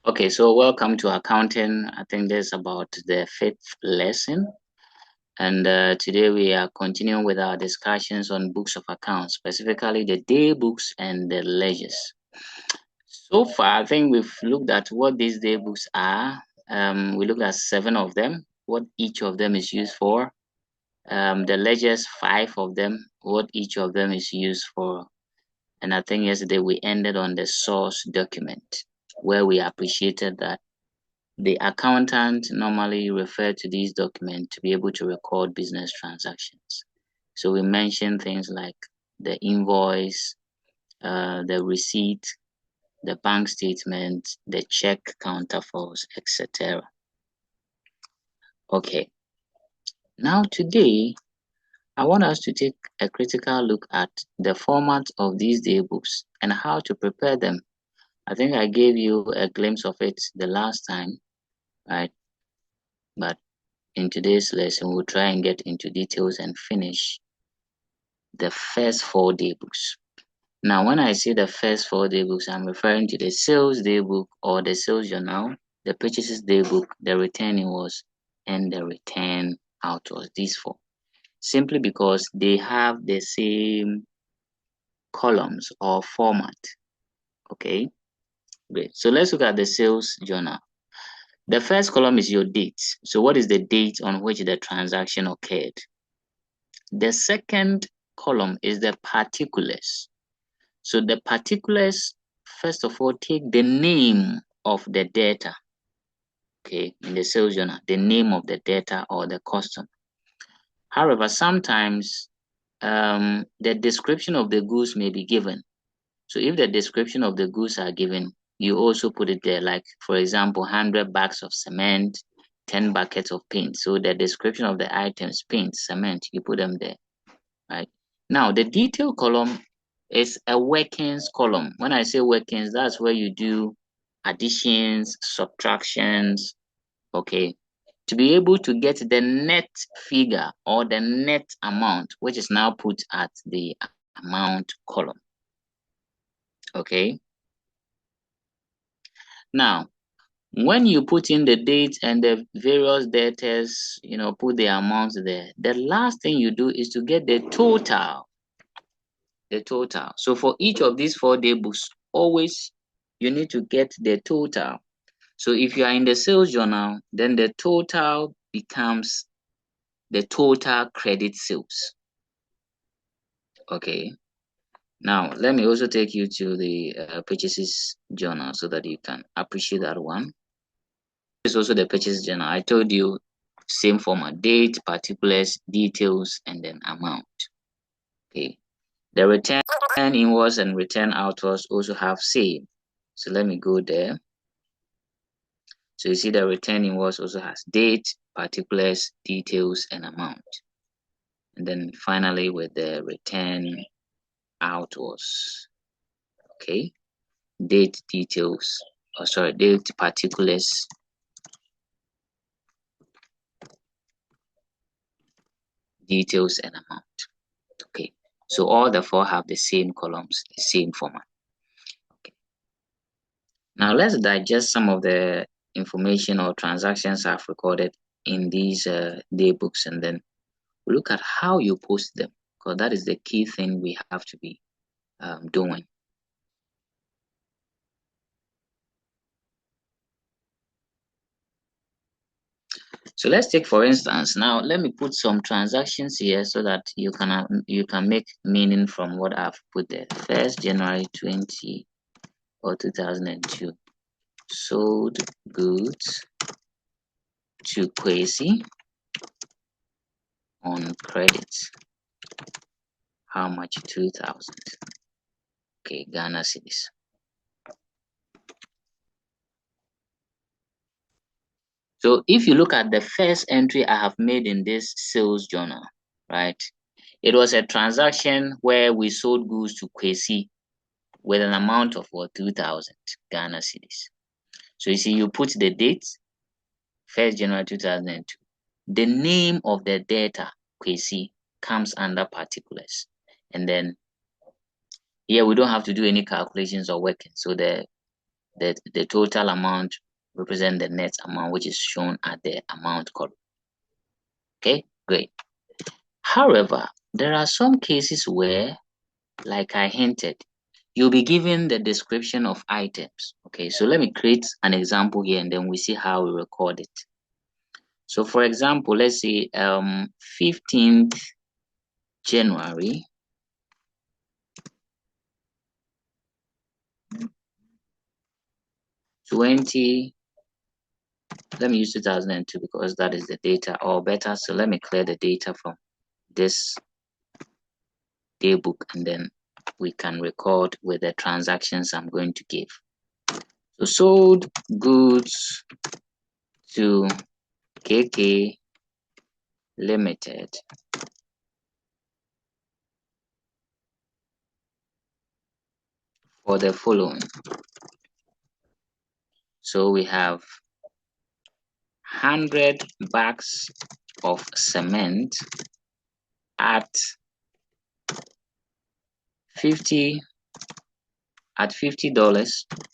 Okay, so welcome to accounting. I think this is about the fifth lesson. And today we are continuing with our discussions on books of accounts, specifically the day books and the ledgers. So far, I think we've looked at what these day books are. We looked at 7 of them, what each of them is used for. The ledgers, 5 of them, what each of them is used for. And I think yesterday we ended on the source document, where we appreciated that the accountant normally refer to these documents to be able to record business transactions. So we mentioned things like the invoice, the receipt, the bank statement, the check counterfoils, etc. Okay, now today I want us to take a critical look at the format of these day books and how to prepare them. I think I gave you a glimpse of it the last time, right? But in today's lesson, we'll try and get into details and finish the first 4 day books. Now, when I say the first 4 day books, I'm referring to the sales day book or the sales journal, the purchases day book, the return invoice, and the return outwards. These 4. Simply because they have the same columns or format. Okay, great. So let's look at the sales journal. The first column is your date. So what is the date on which the transaction occurred? The second column is the particulars. So the particulars, first of all, take the name of the data. Okay, in the sales journal, the name of the data or the customer. However, sometimes the description of the goods may be given. So if the description of the goods are given, you also put it there, like for example, 100 bags of cement, 10 buckets of paint. So the description of the items, paint, cement, you put them there, right? Now, the detail column is a workings column. When I say workings, that's where you do additions, subtractions, okay, to be able to get the net figure or the net amount, which is now put at the amount column, okay? Now, when you put in the date and the various debtors, put the amounts there, the last thing you do is to get the total. So for each of these 4 day books, always you need to get the total. So if you are in the sales journal, then the total becomes the total credit sales. Okay. Now, let me also take you to the purchases journal so that you can appreciate that one. This is also the purchase journal. I told you, same format, date, particulars, details, and then amount. Okay. The return invoice and return outwards also have same. So let me go there. So you see the return invoice also has date, particulars, details, and amount. And then finally with the return outwards. Okay. Date, details, date, particulars, details, and amount. Okay. So all the 4 have the same columns, the same format. Okay. Now let's digest some of the information or transactions I've recorded in these day books, and then look at how you post them, because that is the key thing we have to be doing. So let's take, for instance, now let me put some transactions here so that you can make meaning from what I've put there. 1st January 20 or 2002, sold goods to Kwesi on credit. How much? 2,000. Okay, Ghana cedis. So if you look at the first entry I have made in this sales journal, right? It was a transaction where we sold goods to Kwesi with an amount of 2,000 Ghana cedis. So you see, you put the date, 1st January 2002. The name of the debtor, Kwesi, comes under particulars. And then here we don't have to do any calculations or working. So the the total amount represent the net amount, which is shown at the amount column. Okay, great. However, there are some cases where, like I hinted, you'll be given the description of items. Okay, so let me create an example here and then we see how we record it. So for example, let's say 15th January 20, let me use 2002 because that is the data, or better, so let me clear the data from this day book and then we can record with the transactions I'm going to give. So sold goods to KK Limited for the following. So we have 100 bags of cement at $50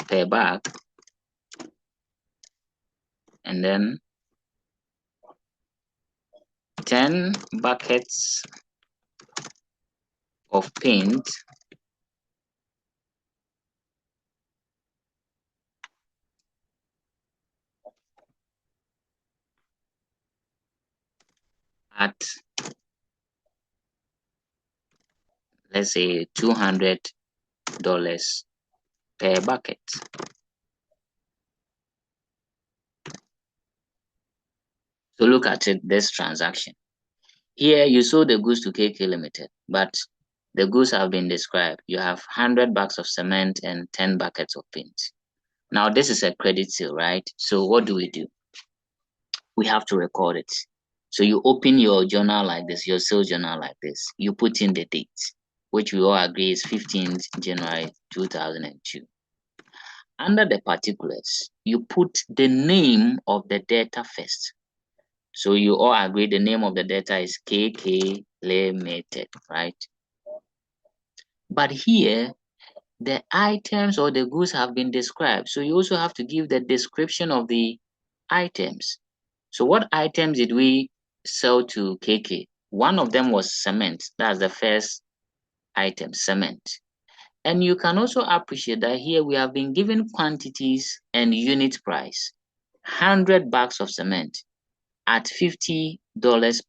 per bag, and then 10 buckets of paint at, let's say, $200 per bucket. So look at it, this transaction. Here you sold the goods to KK Limited, but the goods have been described. You have 100 bags of cement and 10 buckets of paint. Now this is a credit sale, right? So what do? We have to record it. So you open your journal like this, your sales journal like this. You put in the date, which we all agree is 15th January 2002. Under the particulars, you put the name of the debtor first. So you all agree the name of the debtor is KK Limited, right? But here, the items or the goods have been described. So you also have to give the description of the items. So what items did we sell to KK? One of them was cement. That's the first item, cement. And you can also appreciate that here we have been given quantities and unit price. 100 bags of cement at $50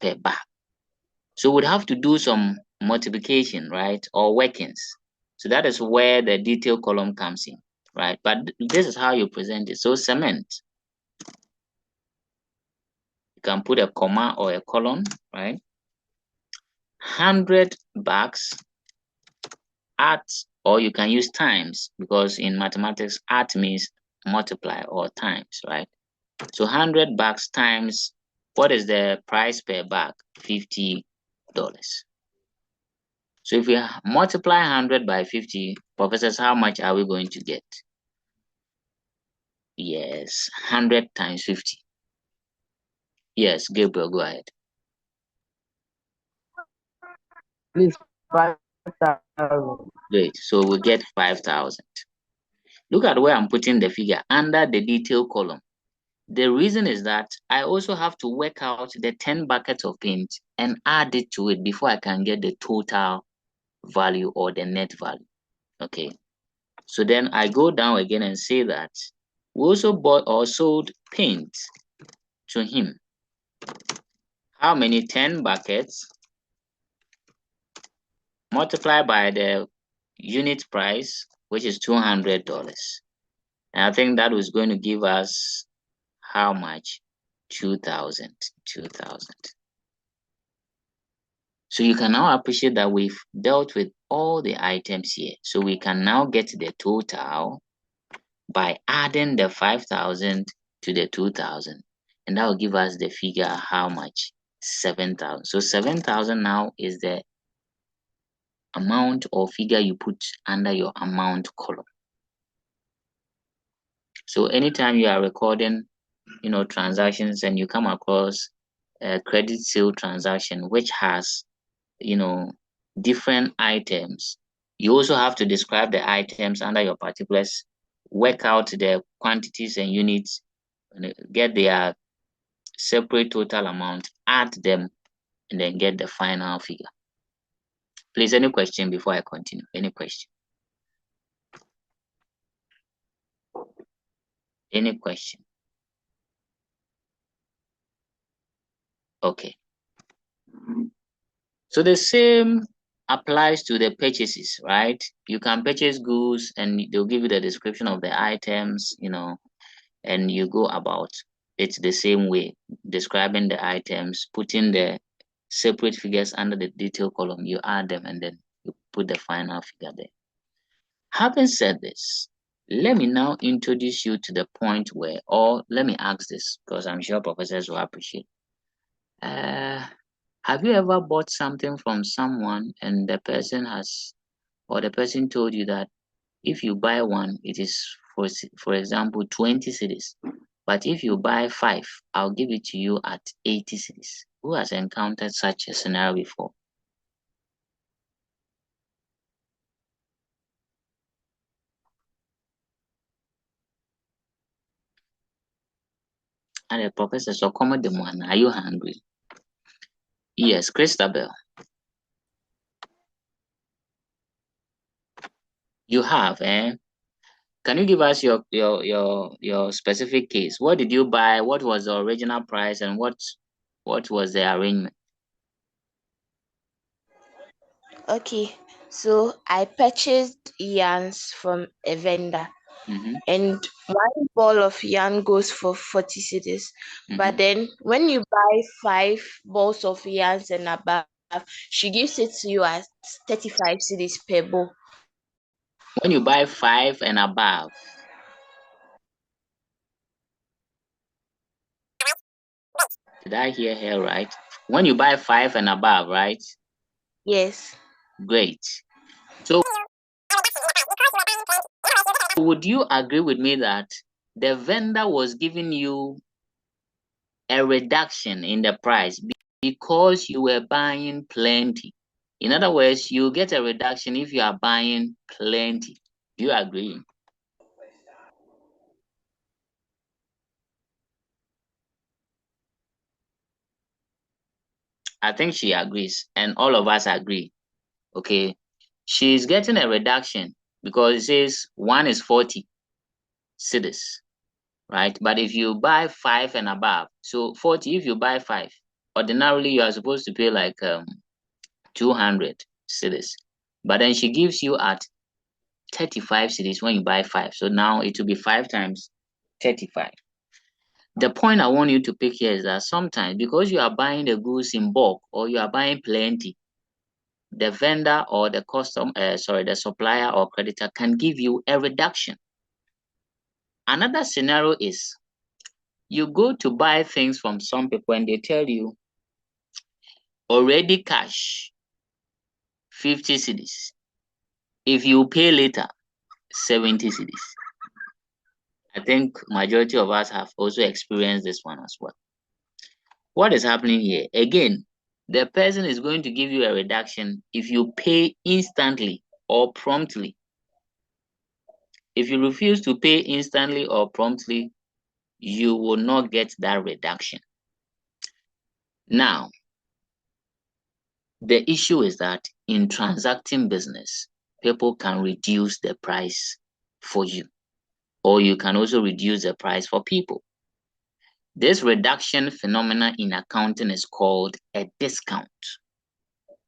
per bag. So we'd have to do some multiplication, right? Or workings. So that is where the detail column comes in, right? But this is how you present it. So cement, you can put a comma or a colon, right? 100 bags at, or you can use times, because in mathematics, at means multiply or times, right? So 100 bags times, what is the price per bag? $50. So if we multiply 100 by 50, professors, how much are we going to get? Yes, 100 times 50. Yes, Gabriel, go ahead. Please, 5,000. Great, so we get 5,000. Look at where I'm putting the figure under the detail column. The reason is that I also have to work out the 10 buckets of paint and add it to it before I can get the total value or the net value. Okay, so then I go down again and say that we also bought or sold paint to him. How many? 10 buckets multiplied by the unit price, which is $200. And I think that was going to give us how much? 2,000. So you can now appreciate that we've dealt with all the items here. So we can now get the total by adding the 5,000 to the 2,000. And that will give us the figure how much? 7,000. So 7,000 now is the amount or figure you put under your amount column. So anytime you are recording, transactions and you come across a credit sale transaction which has, different items, you also have to describe the items under your particulars work out the quantities and units, and get their separate total amount, add them, and then get the final figure. Please, any question before I continue? Any question? Any question? Okay. So the same applies to the purchases, right? You can purchase goods and they'll give you the description of the items, and you go about it the same way, describing the items, putting the separate figures under the detail column, you add them, and then you put the final figure there. Having said this, let me now introduce you to the point where, or let me ask this, because I'm sure professors will appreciate. Have you ever bought something from someone and the person told you that if you buy one, it is for example 20 cedis, but if you buy 5, I'll give it to you at 80 cedis? Who has encountered such a scenario before? And the professor, so come the one, are you hungry? Yes, Christabel. You have, eh? Can you give us your specific case? What did you buy? What was the original price, and what was the arrangement? Okay, so I purchased yarns from a vendor, and one ball of yarn goes for 40 cedis. But then when you buy 5 balls of yarns and above, she gives it to you at 35 cedis per ball. When you buy 5 and above, did I hear her right? When you buy 5 and above, right? Yes. Great. So would you agree with me that the vendor was giving you a reduction in the price because you were buying plenty? In other words, you get a reduction if you are buying plenty. Do you agree? I think she agrees, and all of us agree. Okay, she's getting a reduction because it says one is 40 cedis, right? But if you buy 5 and above, so 40, if you buy 5, ordinarily you are supposed to pay like 200 cedis, but then she gives you at 35 cedis when you buy 5. So now it will be 5 times 35. The point I want you to pick here is that sometimes because you are buying the goods in bulk or you are buying plenty, the vendor or the the supplier or creditor can give you a reduction. Another scenario is you go to buy things from some people and they tell you already cash 50 cedis. If you pay later, 70 cedis. I think majority of us have also experienced this one as well. What is happening here? Again, the person is going to give you a reduction if you pay instantly or promptly. If you refuse to pay instantly or promptly, you will not get that reduction. Now, the issue is that in transacting business, people can reduce the price for you, or you can also reduce the price for people. This reduction phenomenon in accounting is called a discount.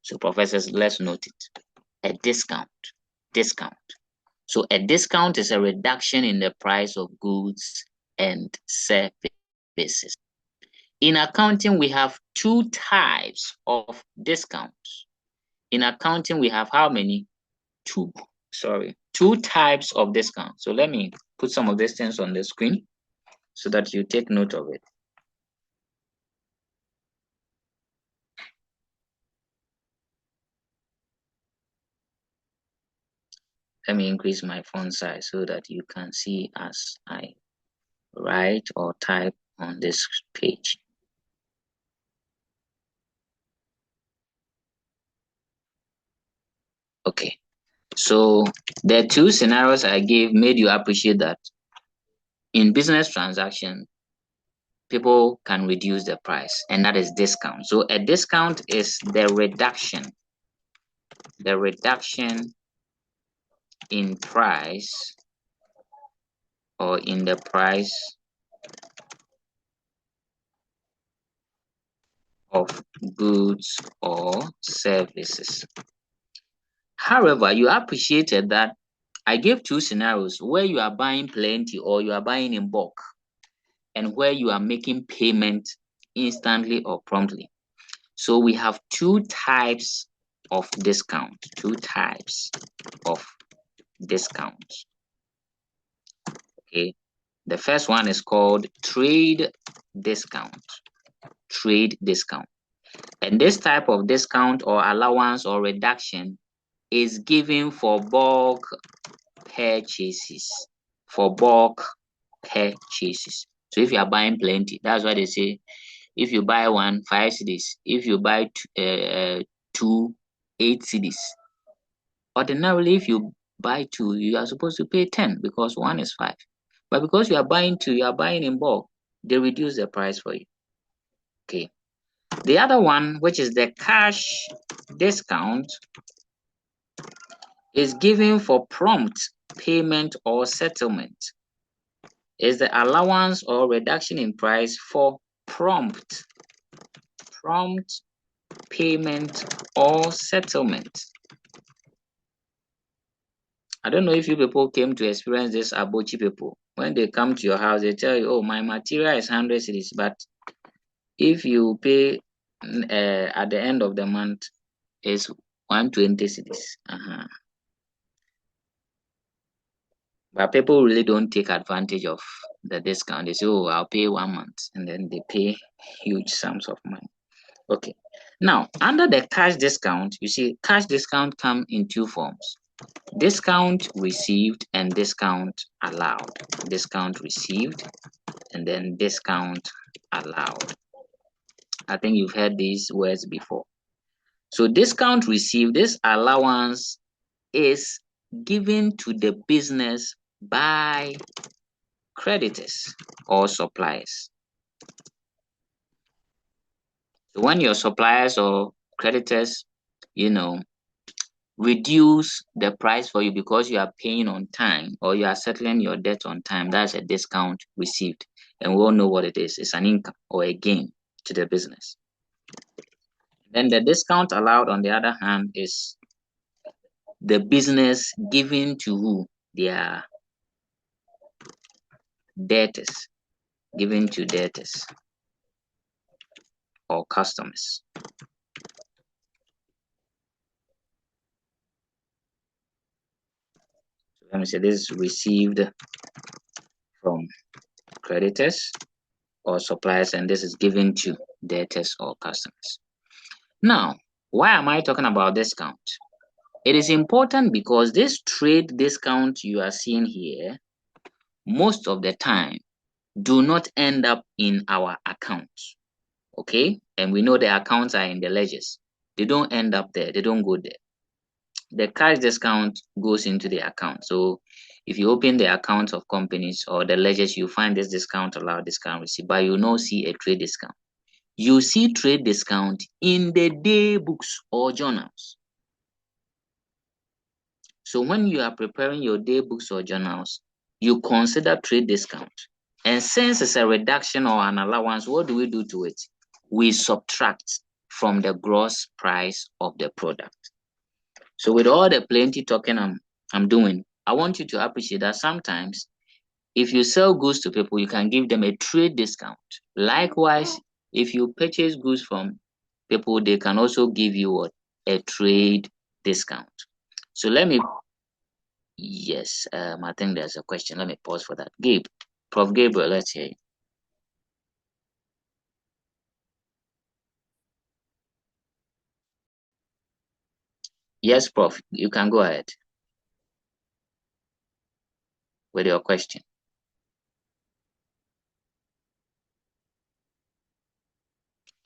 So professors, let's note it. A discount. So a discount is a reduction in the price of goods and services. In accounting, we have 2 types of discounts. In accounting, we have how many? 2 types of discounts. So let me put some of these things on the screen so that you take note of it. Let me increase my font size so that you can see as I write or type on this page. Okay. So the two scenarios I gave made you appreciate that in business transaction, people can reduce the price, and that is discount. So a discount is the reduction in price or in the price of goods or services. However, you appreciated that I gave two scenarios where you are buying plenty or you are buying in bulk, and where you are making payment instantly or promptly. So we have two types of discount. Okay. The first one is called trade discount. And this type of discount or allowance or reduction is given for bulk purchases. So if you are buying plenty, that's why they say if you buy one, 5 cedis. If you buy two, 8 cedis. Ordinarily, if you buy two, you are supposed to pay 10 because one is 5. But because you are buying two, you are buying in bulk, they reduce the price for you. Okay. The other one, which is the cash discount, is given for prompt payment or settlement. Is the allowance or reduction in price for prompt payment or settlement. I don't know if you people came to experience this Abochi people. When they come to your house, they tell you, oh, my material is 100 cedis, but if you pay at the end of the month, it's 120 cedis. But people really don't take advantage of the discount. They say, oh, I'll pay 1 month, and then they pay huge sums of money. Okay. Now, under the cash discount, you see, cash discount come in two forms. Discount received and discount allowed. Discount received and then discount allowed. I think you've heard these words before. So discount received, this allowance is given to the business by creditors or suppliers. So when your suppliers or creditors, reduce the price for you because you are paying on time or you are settling your debt on time, that's a discount received. And we all know what it is. It's an income or a gain to the business. Then the discount allowed, on the other hand, is the business giving to who? Their debtors, given to debtors or customers. So let me say this is received from creditors or suppliers, and this is given to debtors or customers. Now, why am I talking about discount? It is important because this trade discount you are seeing here, most of the time, do not end up in our accounts. Okay? And we know the accounts are in the ledgers. They don't end up there. They don't go there. The cash discount goes into the account. So if you open the accounts of companies or the ledgers, you find this discount allowed, discount received, but you don't see a trade discount. You see trade discount in the day books or journals. So when you are preparing your day books or journals, you consider trade discount. And since it's a reduction or an allowance, what do we do to it? We subtract from the gross price of the product. So with all the plenty talking I'm doing, I want you to appreciate that sometimes if you sell goods to people, you can give them a trade discount. Likewise, if you purchase goods from people, they can also give you what? A trade discount. So let me, yes, I think there's a question. Let me pause for that. Prof. Gabriel, let's hear you. Yes, Prof, you can go ahead with your question.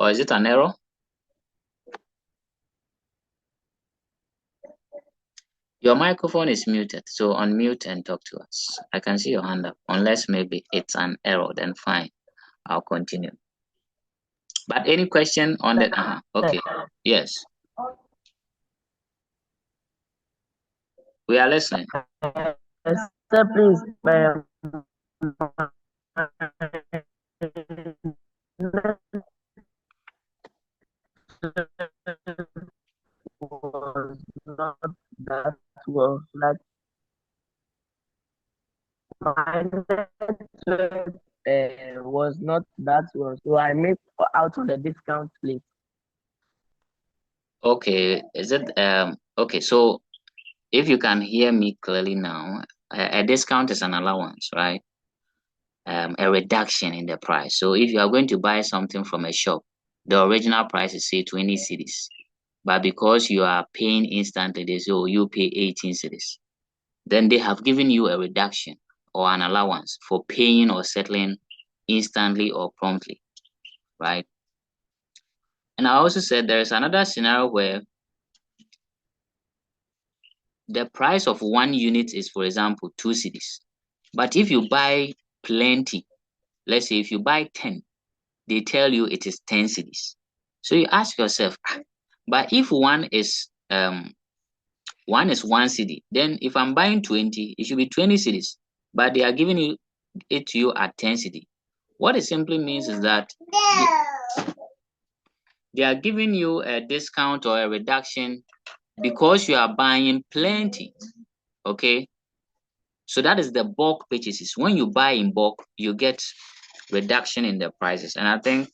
Or is it an error? Your microphone is muted, so unmute and talk to us. I can see your hand up, unless maybe it's an error, then fine, I'll continue. But any question on that? Okay, yes. We are listening. Sir, please. Was not that well. Like my network was not that well, so I made out on the discount, please. Okay, is it okay? So if you can hear me clearly now, a discount is an allowance, right? A reduction in the price. So if you are going to buy something from a shop, the original price is say 20 cedis, but because you are paying instantly, they say, oh, you pay 18 cedis. Then they have given you a reduction or an allowance for paying or settling instantly or promptly, right? And I also said there is another scenario where the price of 1 unit is, for example, 2 cedis. But if you buy plenty, let's say if you buy 10, they tell you it is 10 cedis. So you ask yourself, but if one is 1 cedi, then if I'm buying 20, it should be 20 cedis, but they are giving it to you at 10 cedi. What it simply means is that they are giving you a discount or a reduction because you are buying plenty. Okay, so that is the bulk purchases. When you buy in bulk, you get reduction in the prices. And I think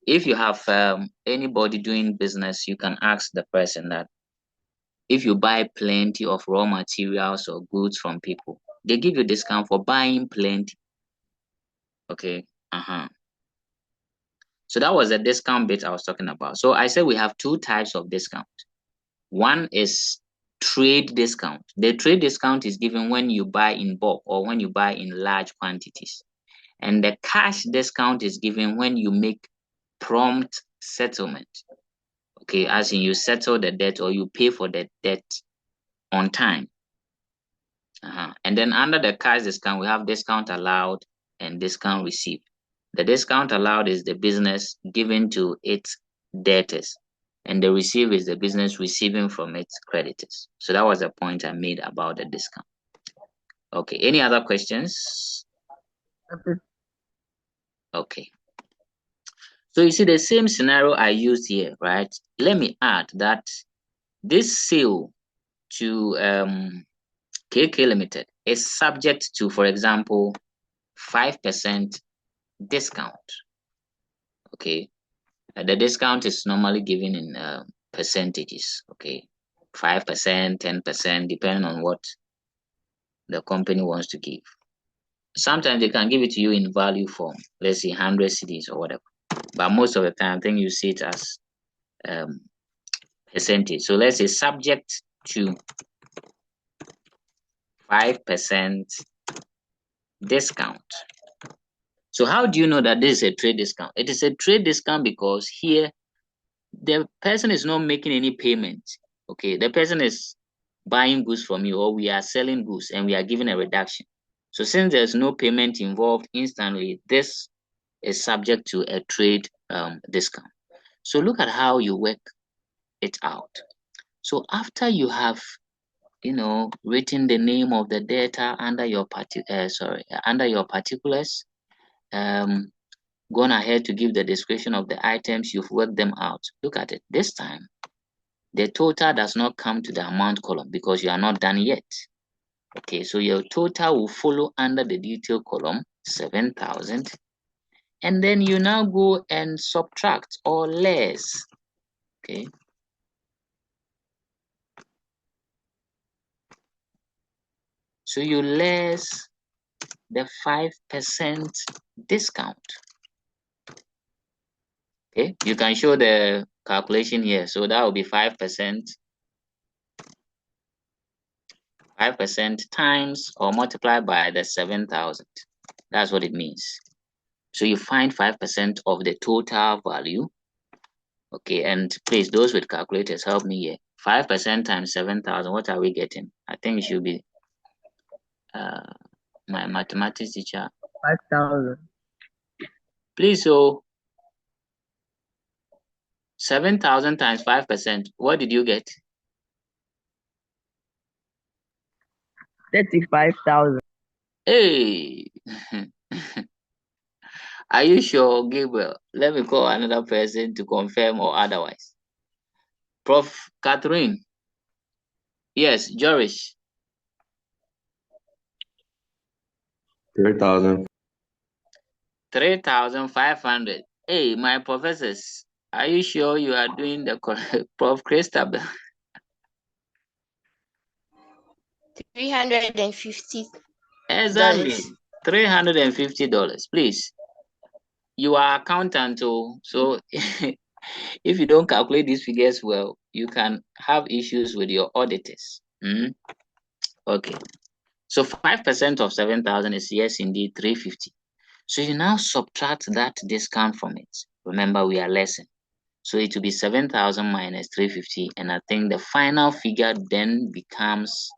if you have anybody doing business, you can ask the person that if you buy plenty of raw materials or goods from people, they give you discount for buying plenty. Okay. So that was the discount bit I was talking about. So I said we have two types of discount. One is trade discount. The trade discount is given when you buy in bulk or when you buy in large quantities. And the cash discount is given when you make prompt settlement. Okay, as in you settle the debt or you pay for the debt on time. And then under the cash discount, we have discount allowed and discount received. The discount allowed is the business giving to its debtors, and the receive is the business receiving from its creditors. So that was the point I made about the discount. Okay, any other questions? Okay. So you see the same scenario I used here, right? Let me add that this sale to KK Limited is subject to, for example, 5% discount. Okay, the discount is normally given in percentages. Okay, 5%, 10%, depending on what the company wants to give. Sometimes they can give it to you in value form, let's say 100 cedis or whatever. But most of the time, I think you see it as percentage. So let's say subject to 5% discount. So how do you know that this is a trade discount? It is a trade discount because here the person is not making any payment. Okay, the person is buying goods from you, or we are selling goods and we are giving a reduction. So since there's no payment involved instantly, this is subject to a trade discount. So look at how you work it out. So after you have written the name of the debtor under your particulars, gone ahead to give the description of the items, you've worked them out. Look at it. This time, the total does not come to the amount column because you are not done yet. Okay, so your total will follow under the detail column, 7,000. And then you now go and subtract or less. Okay. So you less the 5% discount. Okay, you can show the calculation here. So that will be 5%. 5% times or multiply by the 7,000. That's what it means. So you find 5% of the total value. Okay, and please, those with calculators, help me here. 5% times 7,000. What are we getting? I think it should be my mathematics teacher. 5,000. Please, so 7,000 times 5%. What did you get? 35,000. Hey, are you sure, Gabriel? Let me call another person to confirm or otherwise. Prof. Catherine. Yes, Joris. 3,000. 3,500. Hey, my professors, are you sure you are doing the correct, Prof. Christabel? 350. Exactly. $350. Please, you are accountant, so if you don't calculate these figures well, you can have issues with your auditors. Okay. So 5% of 7,000 is, yes, indeed, 350. So you now subtract that discount from it. Remember, we are lesson. So it will be 7,000 minus 350. And I think the final figure then becomes,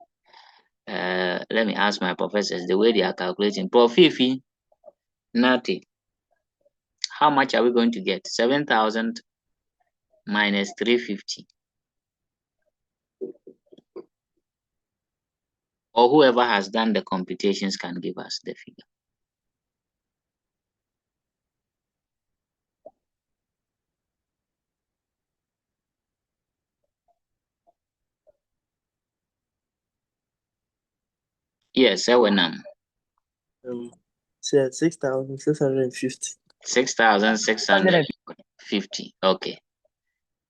let me ask my professors the way they are calculating. Prof. Fifi, Nati, how much are we going to get? 7,000 minus 350. Or whoever has done the computations can give us the figure. Yes, Ewenam. 6,650. 6,650. Okay.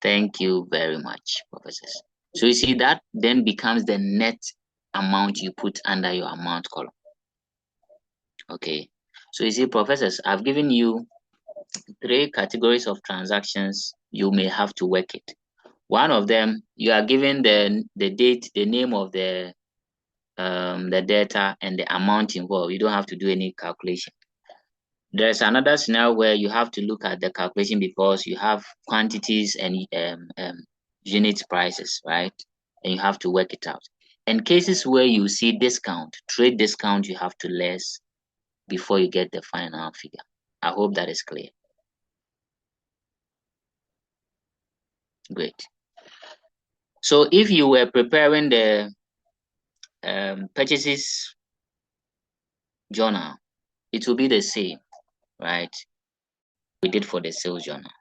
Thank you very much, professors. So you see that then becomes the net amount you put under your amount column. Okay. So you see, professors, I've given you 3 categories of transactions. You may have to work it. One of them, you are given the date, the name of the data, and the amount involved. You don't have to do any calculation. There's another scenario where you have to look at the calculation because you have quantities and unit prices, right? And you have to work it out. And cases where you see discount, trade discount, you have to less before you get the final figure. I hope that is clear. Great. So if you were preparing the purchases journal, it will be the same, right? We did for the sales journal.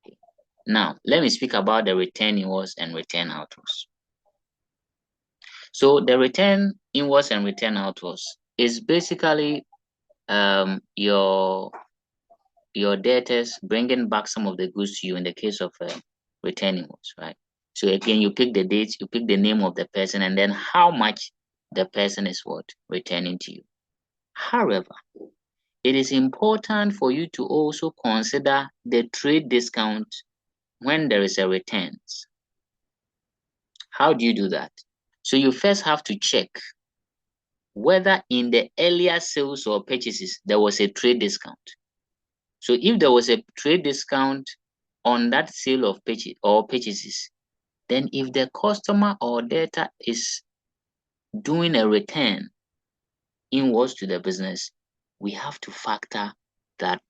Okay. Now, let me speak about the return invoice and return outwards. So the return invoice and return outwards is basically your debtors bringing back some of the goods to you in the case of return invoice, right? So again, you pick the dates, you pick the name of the person, and then how much the person is returning to you. However, it is important for you to also consider the trade discount when there is a returns. How do you do that? So you first have to check whether in the earlier sales or purchases there was a trade discount. So if there was a trade discount on that sale of purchases, then if the customer or debtor is doing a return inwards to the business, we have to factor that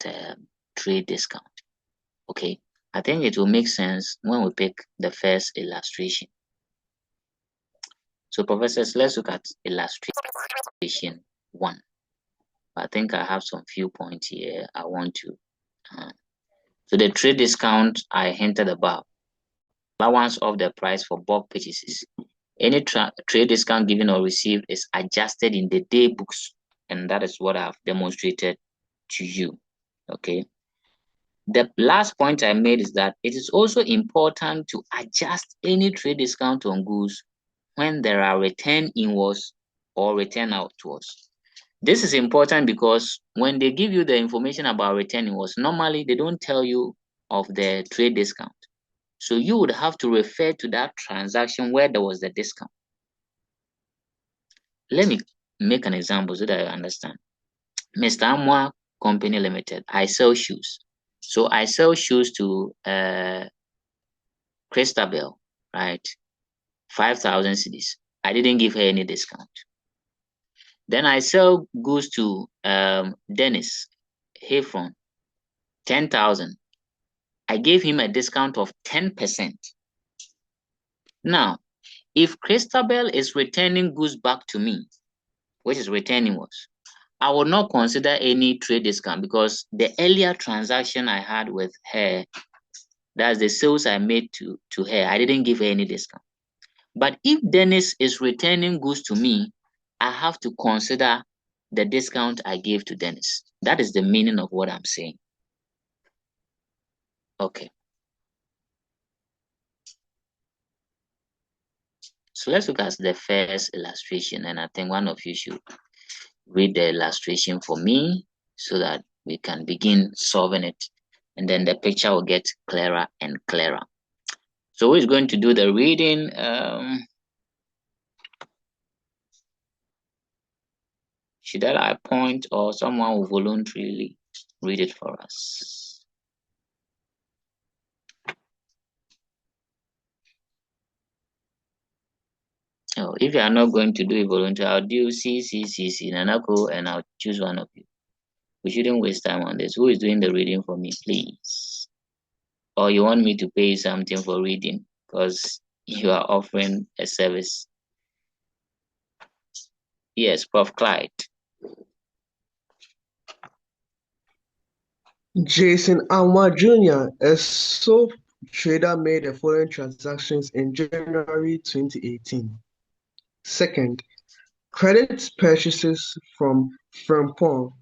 trade discount. Okay, I think it will make sense when we pick the first illustration. So professors, let's look at illustration 1. I think I have some few points here I want to. So the trade discount I hinted about, allowance of the price for bulk purchases. Any trade discount given or received is adjusted in the day books, and that is what I've demonstrated to you. Okay. The last point I made is that it is also important to adjust any trade discount on goods when there are return inwards or return outwards. This is important because when they give you the information about return inwards, normally they don't tell you of the trade discount. So you would have to refer to that transaction where there was the discount. Let me make an example so that you understand. Mr. Amwa Company Limited, I sell shoes. So I sell shoes to Christabel. right? 5,000 cedis. I didn't give her any discount. Then I sell goods to Dennis Hayfron, 10,000. I gave him a discount of 10%. Now, if Christabel is returning goods back to me, which is returning was, I would not consider any trade discount because the earlier transaction I had with her, that's the sales I made to her, I didn't give her any discount. But if Dennis is returning goods to me, I have to consider the discount I gave to Dennis. That is the meaning of what I'm saying. Okay. So let's look at the first illustration, and I think one of you should read the illustration for me so that we can begin solving it, and then the picture will get clearer and clearer. So who is going to do the reading? Should I appoint or someone will voluntarily read it for us? Oh, if you are not going to do it voluntarily, I'll do CCCC, Nanako, and I'll choose one of you. We shouldn't waste time on this. Who is doing the reading for me, please? Or you want me to pay you something for reading because you are offering a service? Yes, Prof. Clyde. Jason Anwa Jr., a sole trader, made the following transactions in January 2018. Second, credit purchases from Frempong,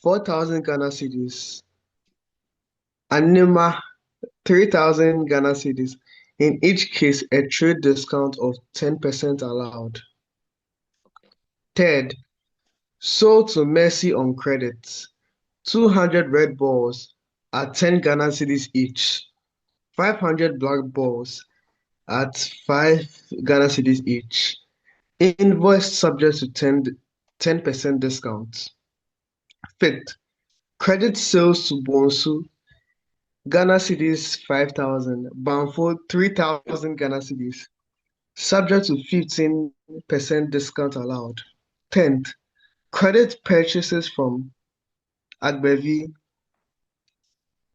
4,000 Ghana cedis, Anima, 3,000 Ghana cedis, in each case a trade discount of 10% allowed. Third, sold to Mercy on credit, 200 red balls at 10 Ghana cedis each, 500 black balls at 5 Ghana cedis each, invoiced subject to 10% discount. Fifth, credit sales to Bonsu, Ghana cedis 5,000, Banfo 3,000 Ghana cedis, subject to 15% discount allowed. 10th, credit purchases from Agbevi,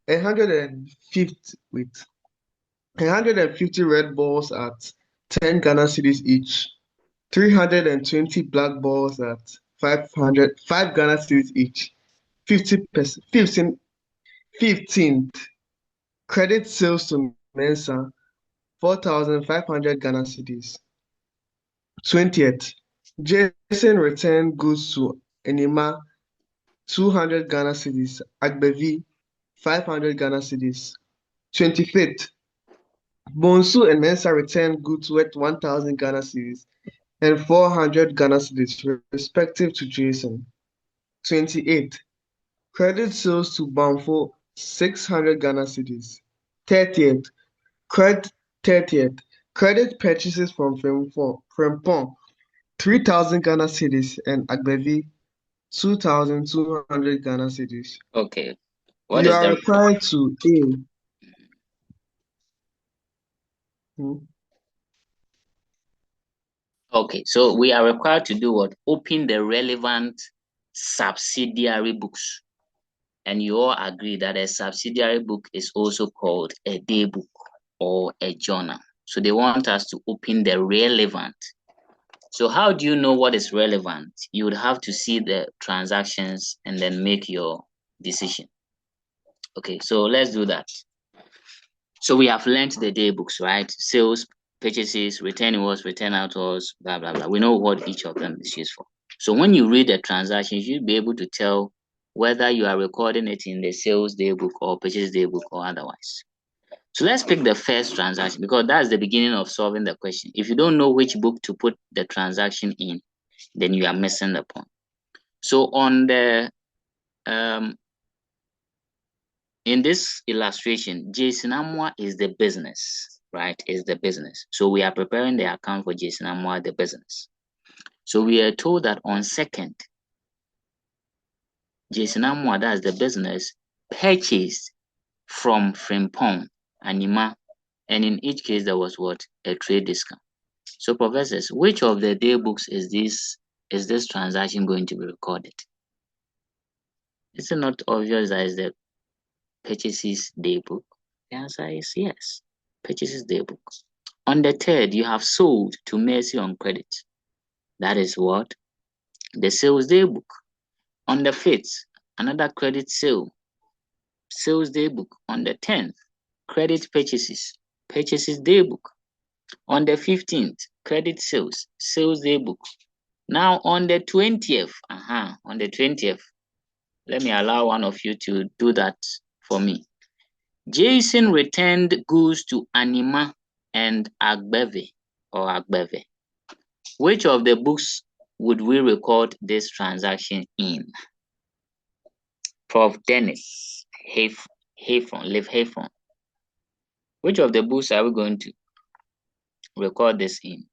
150 red balls at 10 Ghana cedis each, 320 black balls at 5 Ghana cedis each, 15th, credit sales to Mensa, 4,500 Ghana cedis. 20th, Jason returned goods to Enima, 200 Ghana cedis, Agbevi, 500 Ghana cedis. 25th, Bonsu and Mensa returned goods worth 1,000 Ghana cedis and 400 Ghana cedis, respective to Jason. 28th, credit sales to Banfo, 600 Ghana cedis. 30th, credit purchases from Frempong, 3,000 Ghana cedis, and Agbevi, 2,200 Ghana cedis. Okay. You are required to A. Okay, so we are required to do what? Open the relevant subsidiary books. And you all agree that a subsidiary book is also called a day book or a journal. So they want us to open the relevant. So how do you know what is relevant? You would have to see the transactions and then make your decision. Okay, so let's do that. So we have learned the day books, right? Sales, purchases, return inwards, return outwards, blah, blah, blah. We know what each of them is used for. So when you read the transactions, you'll be able to tell whether you are recording it in the sales day book or purchase day book or otherwise. So let's pick the first transaction because that's the beginning of solving the question. If you don't know which book to put the transaction in, then you are missing the point. So on the in this illustration, Jason Amwa is the business, right? Is the business. So we are preparing the account for Jason Amwa, the business. So we are told that on second, Jason Amwa, that's the business, purchased from Frempong, Anima, And in each case, there was what? A trade discount. So professors, which of the day books is this transaction going to be recorded? Is it not obvious that is the purchases day book? The answer is yes, purchases day book. On the 3rd, you have sold to Mercy on credit. That is what? The sales day book. On the 5th, another credit sale, sales day book. On the 10th, credit purchases day book. On the 15th, credit sales, sales day book. Now on the 20th, let me allow one of you to do that for me. Jason returned goods to Anima and Agbeve. Which of the books would we record this transaction in? Prof. Dennis Hayfon. Which of the books are we going to record this in?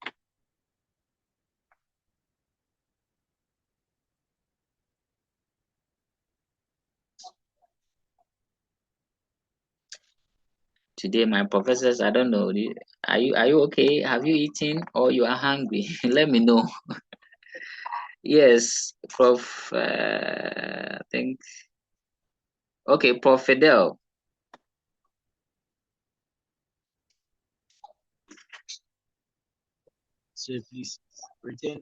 Today, my professors, I don't know. Are you okay? Have you eaten or you are hungry? Let me know. Yes, Prof. I think. Okay, Prof. Fidel. So please return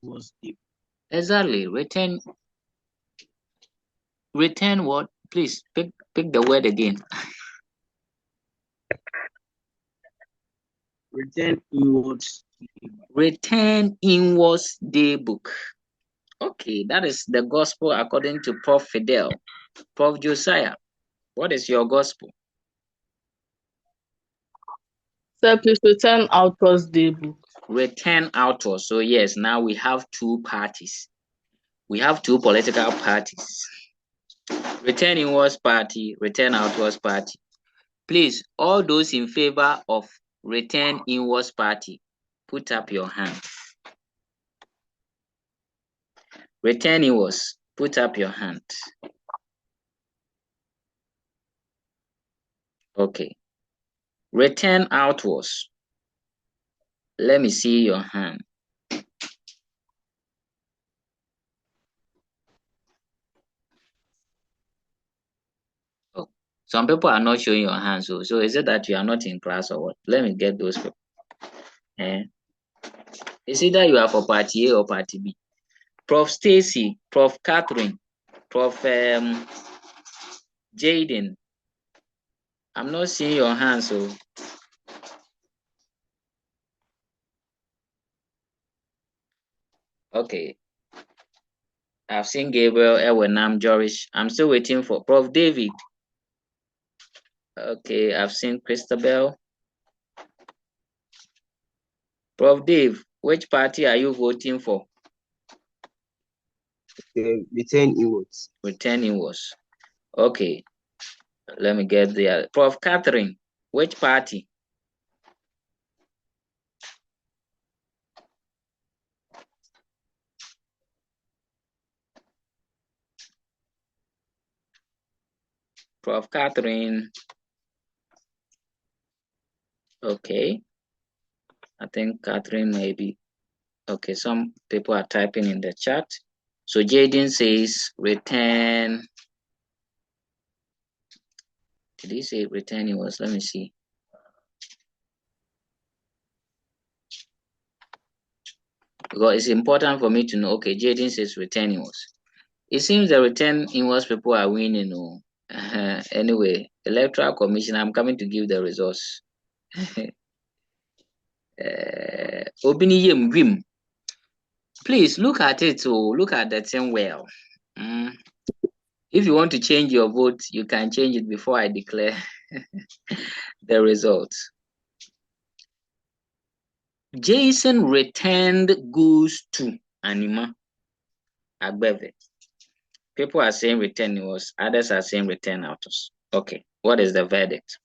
was deep. Exactly. Return what? Please pick the word again. Return inwards. Return inwards day book. Okay, that is the gospel according to Prof. Fidel. Prof. Josiah, what is your gospel? Sir, please return outwards day book. Return outwards. So yes, now we have two parties. We have two political parties. Return inwards party, return outwards party. Please, all those in favor of return inwards party, put up your hand. Return inwards, put up your hand. Okay. Return outwards. Let me see your hand. Oh, some people are not showing your hands. So is it that you are not in class or what? Let me get those people. It's either you are for party A or party B. Prof. Stacy, Prof. Catherine, Prof. Jaden. I'm not seeing your hands, so. Okay. I've seen Gabriel, Ewenam, Jorish. I'm still waiting for Prof. David. Okay, I've seen Christabel. Prof. Dave, which party are you voting for? Return inwards. Return inwards. Okay. Let me get there. Prof. Catherine, which party? Prof. Catherine. Okay. I think Catherine may be. Okay, some people are typing in the chat. So Jaden says return. Did he say return inwards? Let me see. Because it's important for me to know. Okay, Jaden says return inwards. It seems the return inwards people are winning. Oh. Anyway, Electoral Commission, I'm coming to give the results. Obini Yem Wim. Please look at it. Look at the thing well. If you want to change your vote, you can change it before I declare the results. Jason returned goods to Anima Agbeve. People are saying return inwards, others are saying return outwards. Okay, what is the verdict?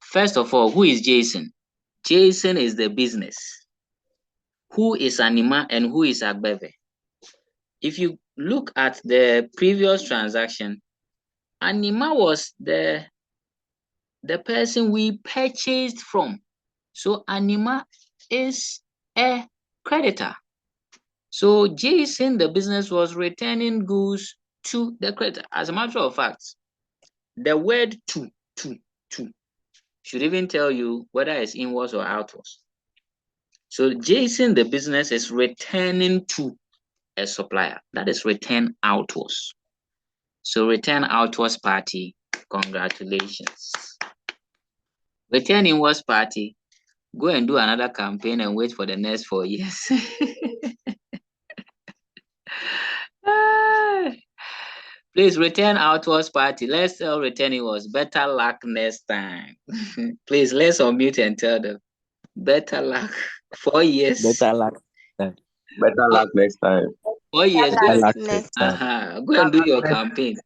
First of all, who is Jason? Jason is the business. Who is Anima and who is Agbeve? If you look at the previous transaction, Anima was the the person we purchased from. So Anima is a creditor. So Jason, the business, was returning goods to the creditor. As a matter of fact, the word to should even tell you whether it's inwards or outwards. So Jason, the business, is returning to a supplier. That is return outwards. So return outwards party, congratulations. Return inwards party, go and do another campaign and wait for the next 4 years. Please return outwards party. Let's tell return inwards. Better luck next time. Please let's unmute and tell them. Better luck. 4 years. Better luck. Better luck next time. 4 years. Better luck next time. Go and do your campaign.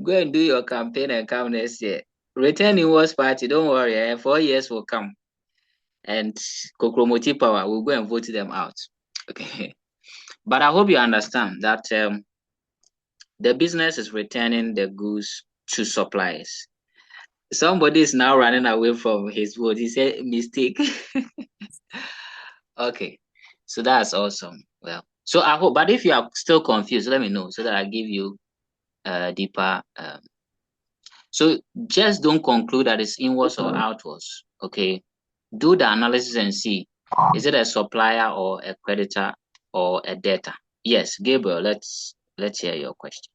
Go and do your campaign and come next year. Return inwards party. Don't worry. 4 years will come. And Kokromoti Power will go and vote them out. Okay. But I hope you understand that the business is returning the goods to suppliers. Somebody is now running away from his vote. He said mistake. Okay, so that's awesome. Well, so I hope, but if you are still confused, let me know so that I give you deeper. So just don't conclude that it's inwards or outwards. Okay, do the analysis and see, is it a supplier or a creditor or a debtor? Yes, Gabriel, let's hear your question.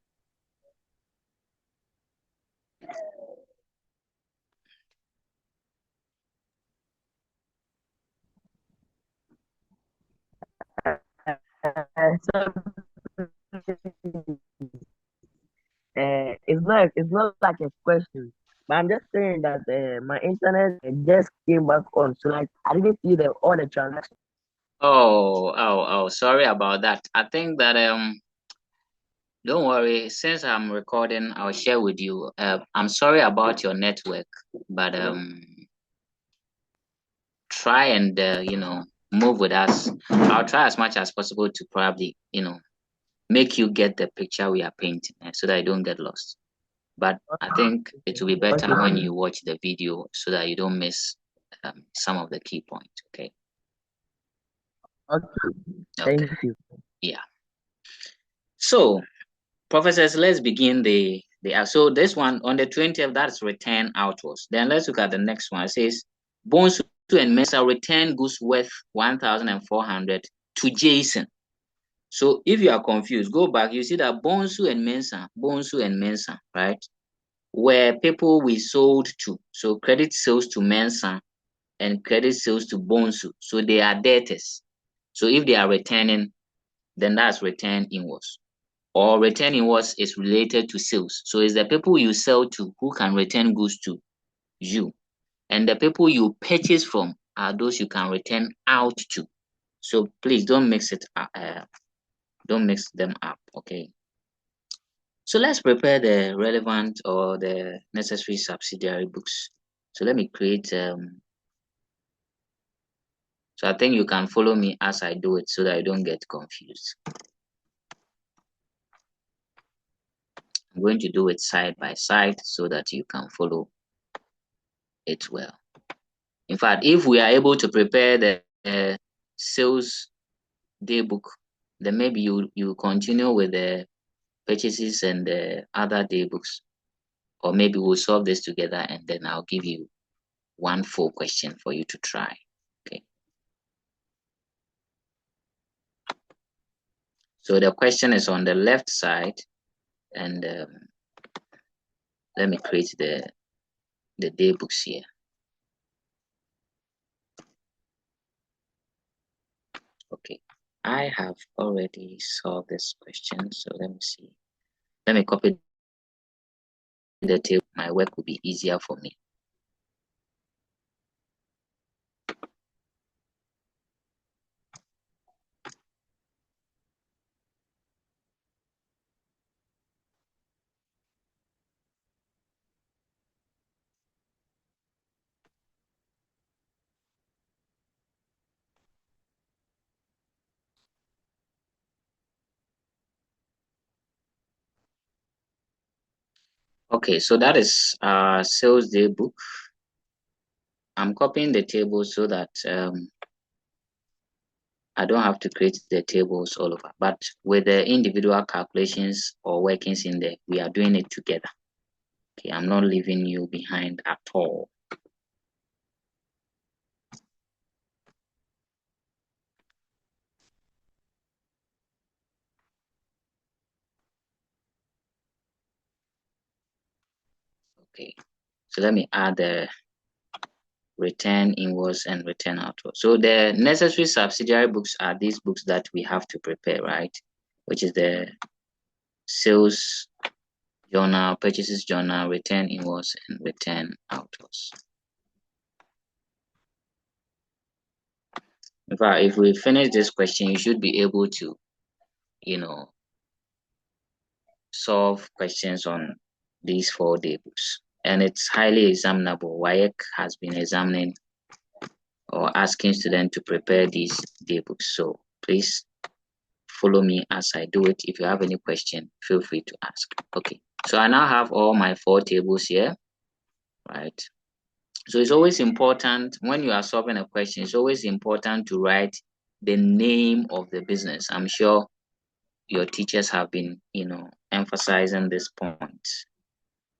It's not like a question, but I'm just saying that my internet just came back on, so like I didn't see all the transactions. Oh, sorry about that. I think that don't worry, since I'm recording, I'll share with you. I'm sorry about your network, but try and move with us. I'll try as much as possible to probably make you get the picture we are painting, so that you don't get lost. But I think it will be better when you watch the video so that you don't miss some of the key points. Okay. Okay. Thank you. Yeah. So, professors, let's begin so this one on the 20th, that's return outwards. Then let's look at the next one. It says Bonsu and Mensah return goods worth 1,400 to Jason. So if you are confused, go back. You see that Bonsu and Mensah, right, were people we sold to. So credit sales to Mensah and credit sales to Bonsu. So they are debtors. So if they are returning, then that's return inwards. Or return inwards is related to sales. So it's the people you sell to who can return goods to you. And the people you purchase from are those you can return out to. So please don't mix it up. Don't mix them up, okay? So let's prepare the relevant or the necessary subsidiary books. So let me create, so I think you can follow me as I do it so that you don't get confused. I'm going to do it side by side so that you can follow it well. In fact, if we are able to prepare the sales day book, then maybe you continue with the purchases and the other day books, or maybe we'll solve this together and then I'll give you one full question for you to try. Okay. So the question is on the left side, and let me create the day books here. Okay, I have already solved this question, so let me see. Let me copy the table. My work will be easier for me. Okay, so that is sales day book. I'm copying the table so that I don't have to create the tables all over, but with the individual calculations or workings in there, we are doing it together. Okay, I'm not leaving you behind at all. Okay, so let me add the return invoice and return outward. So the necessary subsidiary books are these books that we have to prepare, right? Which is the sales journal, purchases journal, return invoice, and return outwards. In fact, if we finish this question, you should be able to, solve questions on these 4-day books. And it's highly examinable. WAEC has been examining or asking students to prepare these day books. So please follow me as I do it. If you have any question, feel free to ask. Okay, so I now have all my 4 tables here, right? So it's always important when you are solving a question, it's always important to write the name of the business. I'm sure your teachers have been, emphasizing this point.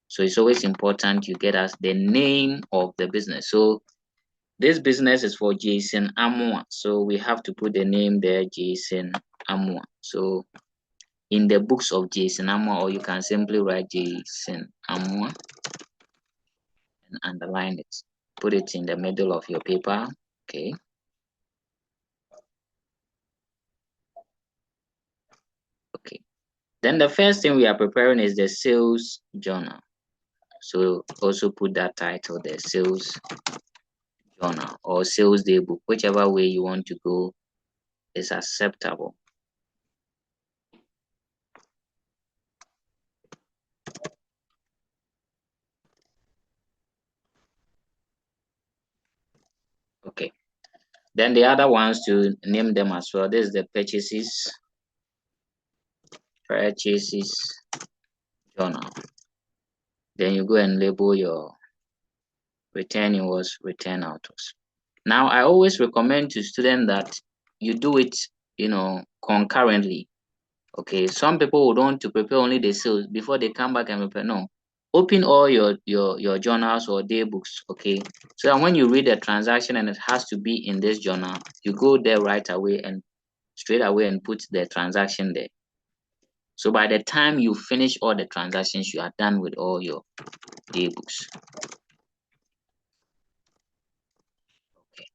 So it's always important you get us the name of the business. So this business is for Jason Amwa. So we have to put the name there, Jason Amwa. So in the books of Jason Amwa, or you can simply write Jason Amwa and underline it. Put it in the middle of your paper. Okay. Okay. Then the first thing we are preparing is the sales journal. So also put that title there, sales journal or sales day book, whichever way you want to go is acceptable. Okay. Then the other ones, to name them as well. This is the purchases journal. Then you go and label your return invoice, return outwards. Now, I always recommend to students that you do it, concurrently. Okay, some people would want to prepare only the sales before they come back and prepare. No, open all your journals or day books. Okay, so that when you read the transaction and it has to be in this journal, you go there right away and straight away and put the transaction there. So by the time you finish all the transactions, you are done with all your day books. Okay,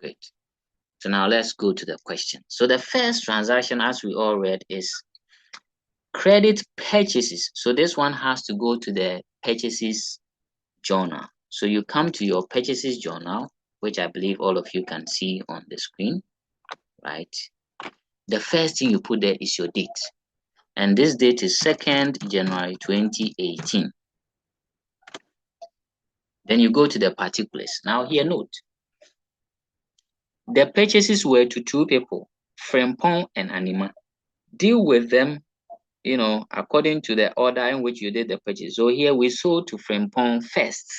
great. So now let's go to the question. So the first transaction, as we all read, is credit purchases. So this one has to go to the purchases journal. So you come to your purchases journal, which I believe all of you can see on the screen, right? The first thing you put there is your date. And this date is 2nd January 2018. Then you go to the particulars. Now here, note, the purchases were to 2 people, Frimpong and Anima. Deal with them, according to the order in which you did the purchase. So here we sold to Frimpong first.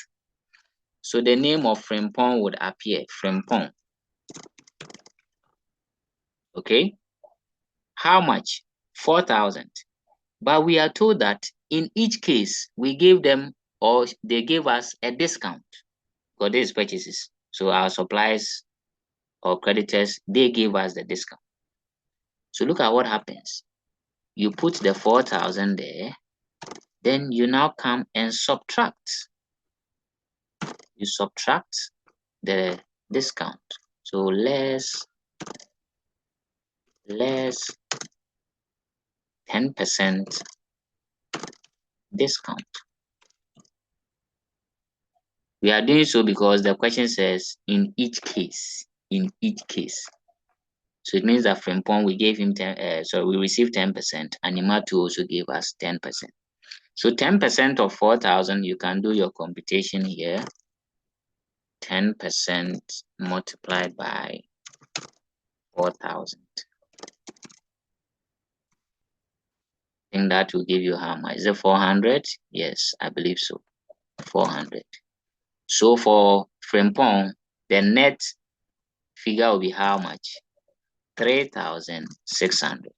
So the name of Frimpong would appear, Frimpong. Okay. How much? 4,000. But we are told that in each case, we gave them, or they gave us, a discount for these purchases. So our suppliers or creditors, they gave us the discount. So look at what happens. You put the 4,000 there, then you now come and subtract. You subtract the discount. So less 10% discount. We are doing so because the question says in each case. So it means that Frimpong, we gave him we received 10%. Anima 2 also gave us 10%. So 10% of 4,000, you can do your computation here. 10% multiplied by 4,000. I think that will give you how much? Is it 400? Yes, I believe so. 400. So for Frimpong, the net figure will be how much? 3,600.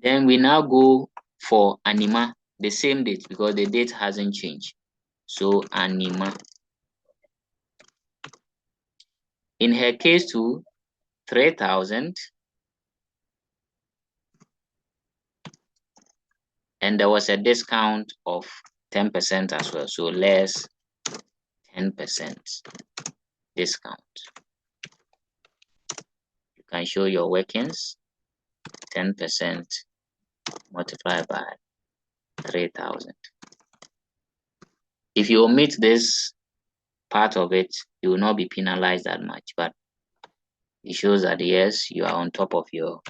Then we now go for Anima, the same date because the date hasn't changed. So Anima. In her case too, 3,000. And there was a discount of 10% as well. So less 10% discount. You can show your workings. 10% multiplied by 3,000. If you omit this part of it, you will not be penalized that much, but it shows that yes, you are on top of your.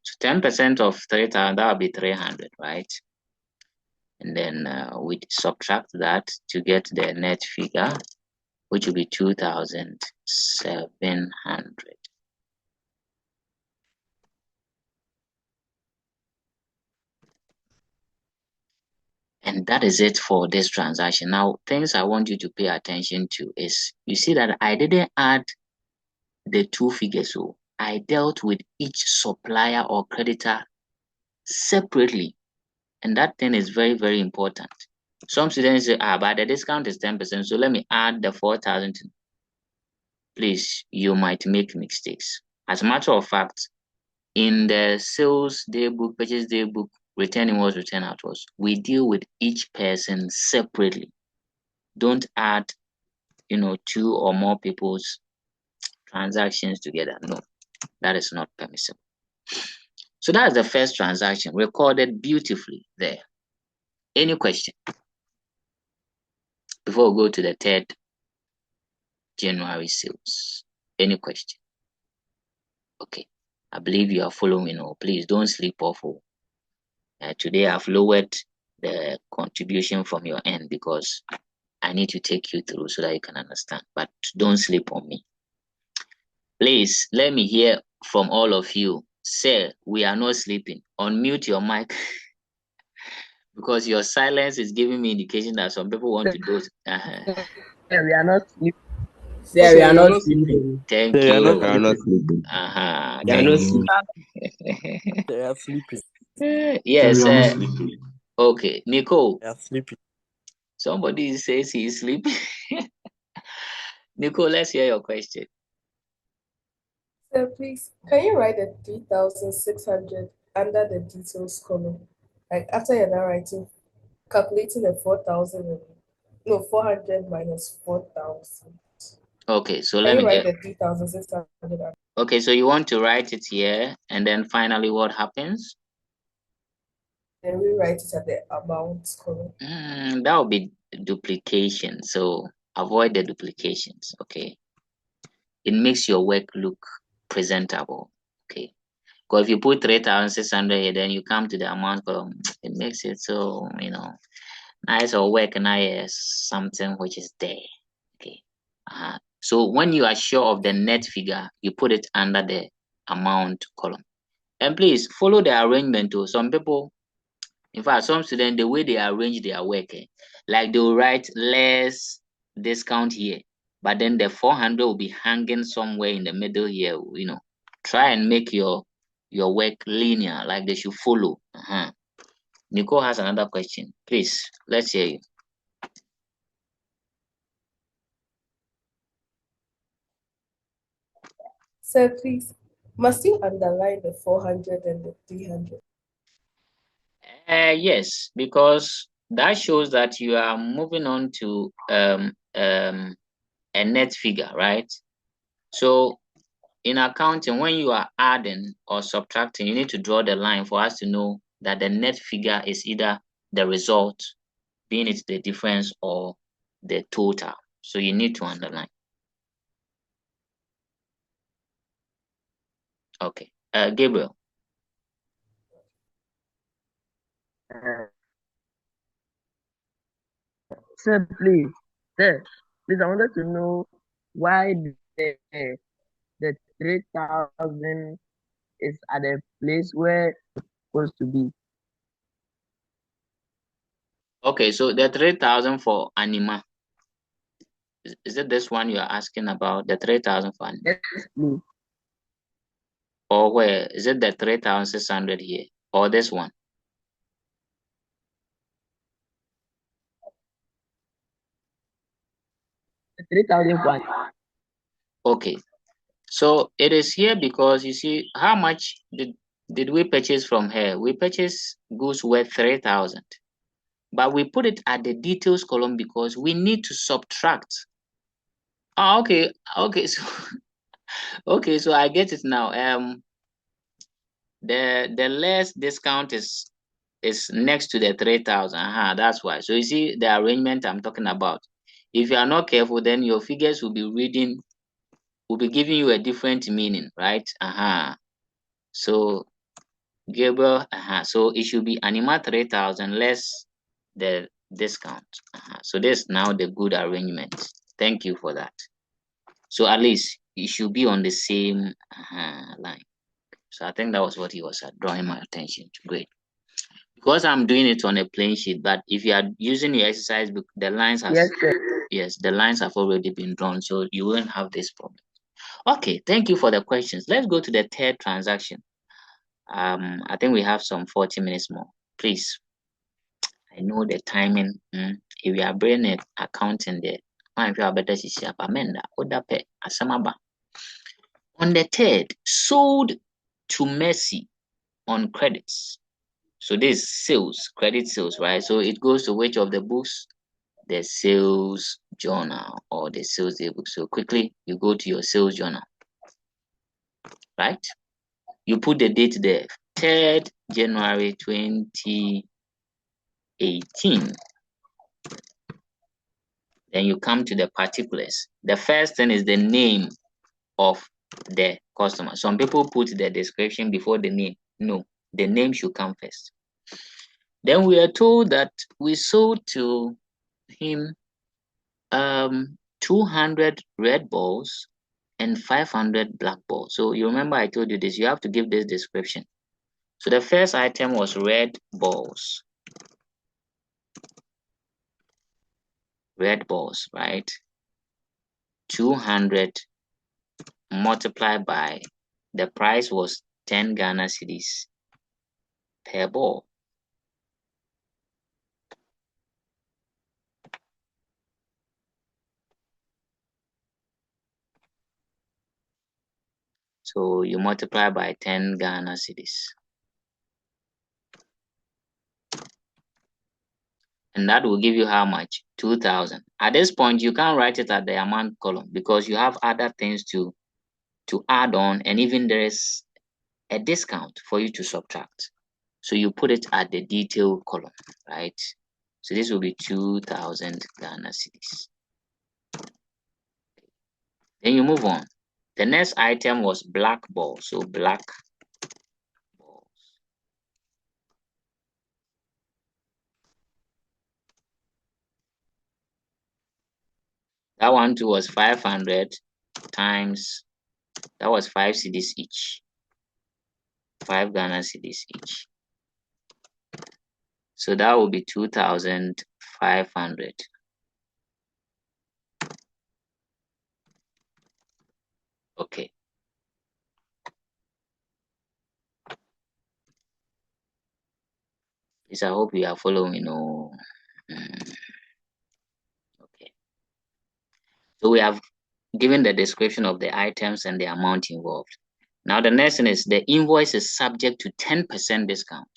So 10% of 3,000, that will be 300, right? And then we subtract that to get the net figure, which will be 2,700. And that is it for this transaction. Now, things I want you to pay attention to is, you see that I didn't add the two figures. So I dealt with each supplier or creditor separately. And that thing is very, very important. Some students say, but the discount is 10%. So let me add the 4,000. Please, you might make mistakes. As a matter of fact, in the sales day book, purchase day book, return inwards, return outwards, we deal with each person separately. Don't add, two or more people's transactions together. No, that is not permissible. So that's the first transaction recorded beautifully there. Any question before we go to the third January sales? Any question? Okay, I believe you are following. Please don't sleep off. Today I've lowered the contribution from your end because I need to take you through so that you can understand, but don't sleep on me. Please let me hear from all of you. Sir, we are not sleeping. Unmute your mic because your silence is giving me indication that some people want to doze. Yeah, we are not sleeping. Sir, we are not sleeping. Thank you. We are not sleeping. We are not sleeping. They are sleeping. Yes. Okay, Nicole. They are sleeping. Somebody says he is sleeping. Nicole, let's hear your question. Sir, please, can you write the 3,600 under the details column? Like after you're done writing, calculating the 400 minus 4,000. Okay, so let me write the 3,600. Okay, so you want to write it here, and then finally what happens? Then we write it at the amount column. That will be duplication, so avoid the duplications, okay? It makes your work look presentable, okay? Because if you put 3,600 here, then you come to the amount column, it makes it so, nice or work nice, something which is there, okay? So when you are sure of the net figure, you put it under the amount column. And please follow the arrangement too. Some people, in fact, some students, the way they arrange their work, like they'll write less discount here, but then the 400 will be hanging somewhere in the middle here. Try and make your work linear, like they should follow. Nicole has another question. Please, let's hear you. Sir, please, must you underline the 400 and the 300? Yes, because that shows that you are moving on to a net figure, right? So in accounting, when you are adding or subtracting, you need to draw the line for us to know that the net figure is either the result, being it the difference, or the total. So you need to underline. Okay. Gabriel. Sir, please, I wanted to know why the 3,000 is at a place where it's supposed to be. Okay, so the 3,000 for Anima. Is it this one you are asking about? The 3,000 for Anima? Yes, please. Or where? Is it the 3,600 here? Or this one? The 3,000. Okay. So it is here because you see how much did we purchase from her? We purchased goods worth 3,000. But we put it at the details column because we need to subtract. Oh, okay. Okay, so okay, so I get it now. The less discount is next to the 3,000. That's why. So you see the arrangement I'm talking about. If you are not careful, then your figures will be giving you a different meaning, right? So Gabriel, so it should be Anima 3,000 less the discount. So this now the good arrangement. Thank you for that. So at least it should be on the same line. So I think that was what he was drawing my attention to. Great. Because I'm doing it on a plain sheet, but if you are using the exercise book, the lines has yes, the lines have already been drawn, so you won't have this problem. Okay, thank you for the questions. Let's go to the third transaction. I think we have some 40 minutes more. Please. I know the timing. If you are bringing it accounting there, if you are better Amenda, Odape, Asamaba. On the third, sold to Mercy on credits. So this sales, credit sales, right? So it goes to which of the books? The sales journal or the sales book. So quickly, you go to your sales journal, right? You put the date there, 3rd January 2018. Then you come to the particulars. The first thing is the name of the customer. Some people put the description before the name. No, the name should come first. Then we are told that we sold to him 200 red balls and 500 black balls. So you remember I told you this, you have to give this description. So the first item was red balls. Red balls, right? 200 multiplied by, the price was 10 Ghana cedis per ball. So you multiply by 10 Ghana cedis. And that will give you how much? 2,000. At this point, you can't write it at the amount column because you have other things to add on, and even there is a discount for you to subtract. So you put it at the detail column, right? So this will be 2,000 Ghana cedis. Then you move on. The next item was black ball. So black balls. That one too was 500 times, that was 5 cedis each. 5 Ghana cedis each. So that will be 2,500. Okay. Please, I hope you are following. Okay. So we have given the description of the items and the amount involved. Now the next thing is the invoice is subject to 10% discount.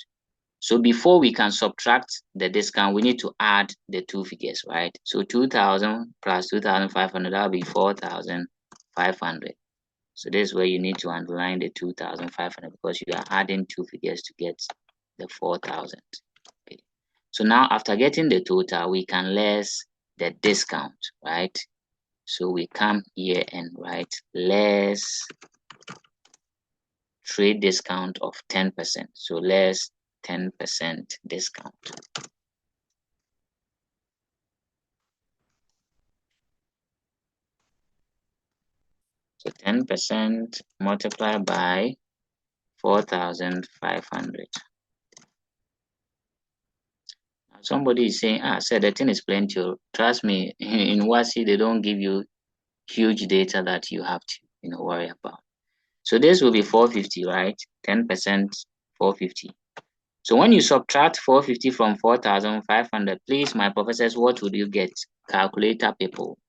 So before we can subtract the discount, we need to add the two figures, right? So 2,000 plus 2,500, that'll be 4,500. So this is where you need to underline the 2,500 because you are adding two figures to get the 4,000. Okay. So now after getting the total, we can less the discount, right? So we come here and write less trade discount of 10%. So less 10% discount. So 10% multiplied by 4,500. Somebody is saying, sir, the thing is plenty. Trust me, in WASI, they don't give you huge data that you have to, worry about. So this will be 450, right? 10%, 450. So when you subtract 450 from 4,500, please, my professors, what would you get? Calculator people,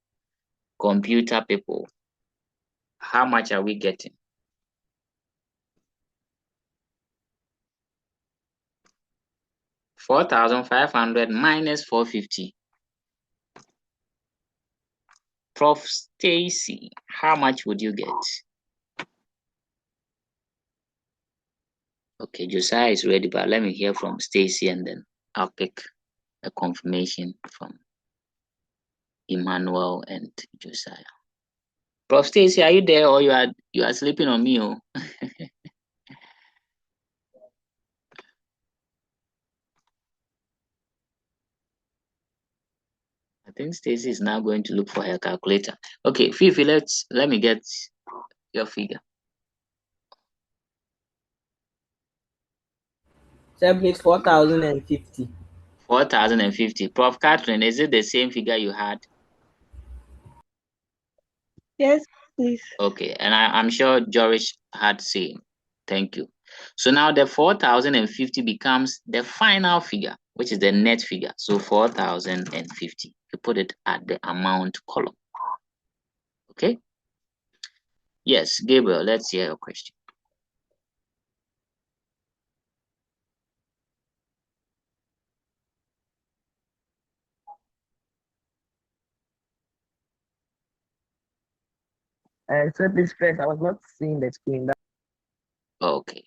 computer people. How much are we getting? 4,500 minus 450. Prof. Stacy, how much would you get? Okay, Josiah is ready, but let me hear from Stacy and then I'll pick a confirmation from Emmanuel and Josiah. Prof. Stacy, are you there or you are sleeping on me? Oh? I think Stacy is now going to look for her calculator. Okay, Fifi, let me get your figure. Sir, please, 4,050. 4,050. Prof. Catherine, is it the same figure you had? Yes, please. Okay, and I'm sure Joris had same. Thank you. So now the 4,050 becomes the final figure, which is the net figure. So 4,050. You put it at the amount column. Okay? Yes, Gabriel, let's hear your question. So this first, I was not seeing the screen. Okay.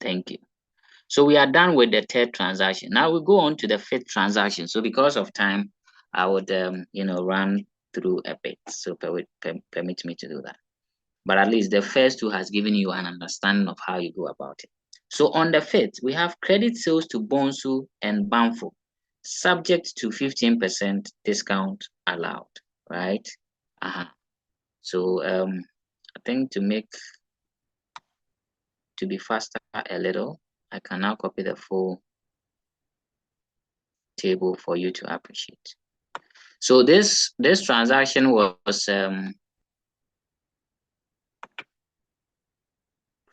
Thank you. So we are done with the third transaction. Now we go on to the fifth transaction. So because of time, I would run through a bit. So permit me to do that. But at least the first two has given you an understanding of how you go about it. So on the fifth, we have credit sales to Bonsu and Banfo, subject to 15% discount allowed, right? So I think to be faster a little, I can now copy the full table for you to appreciate. So this transaction was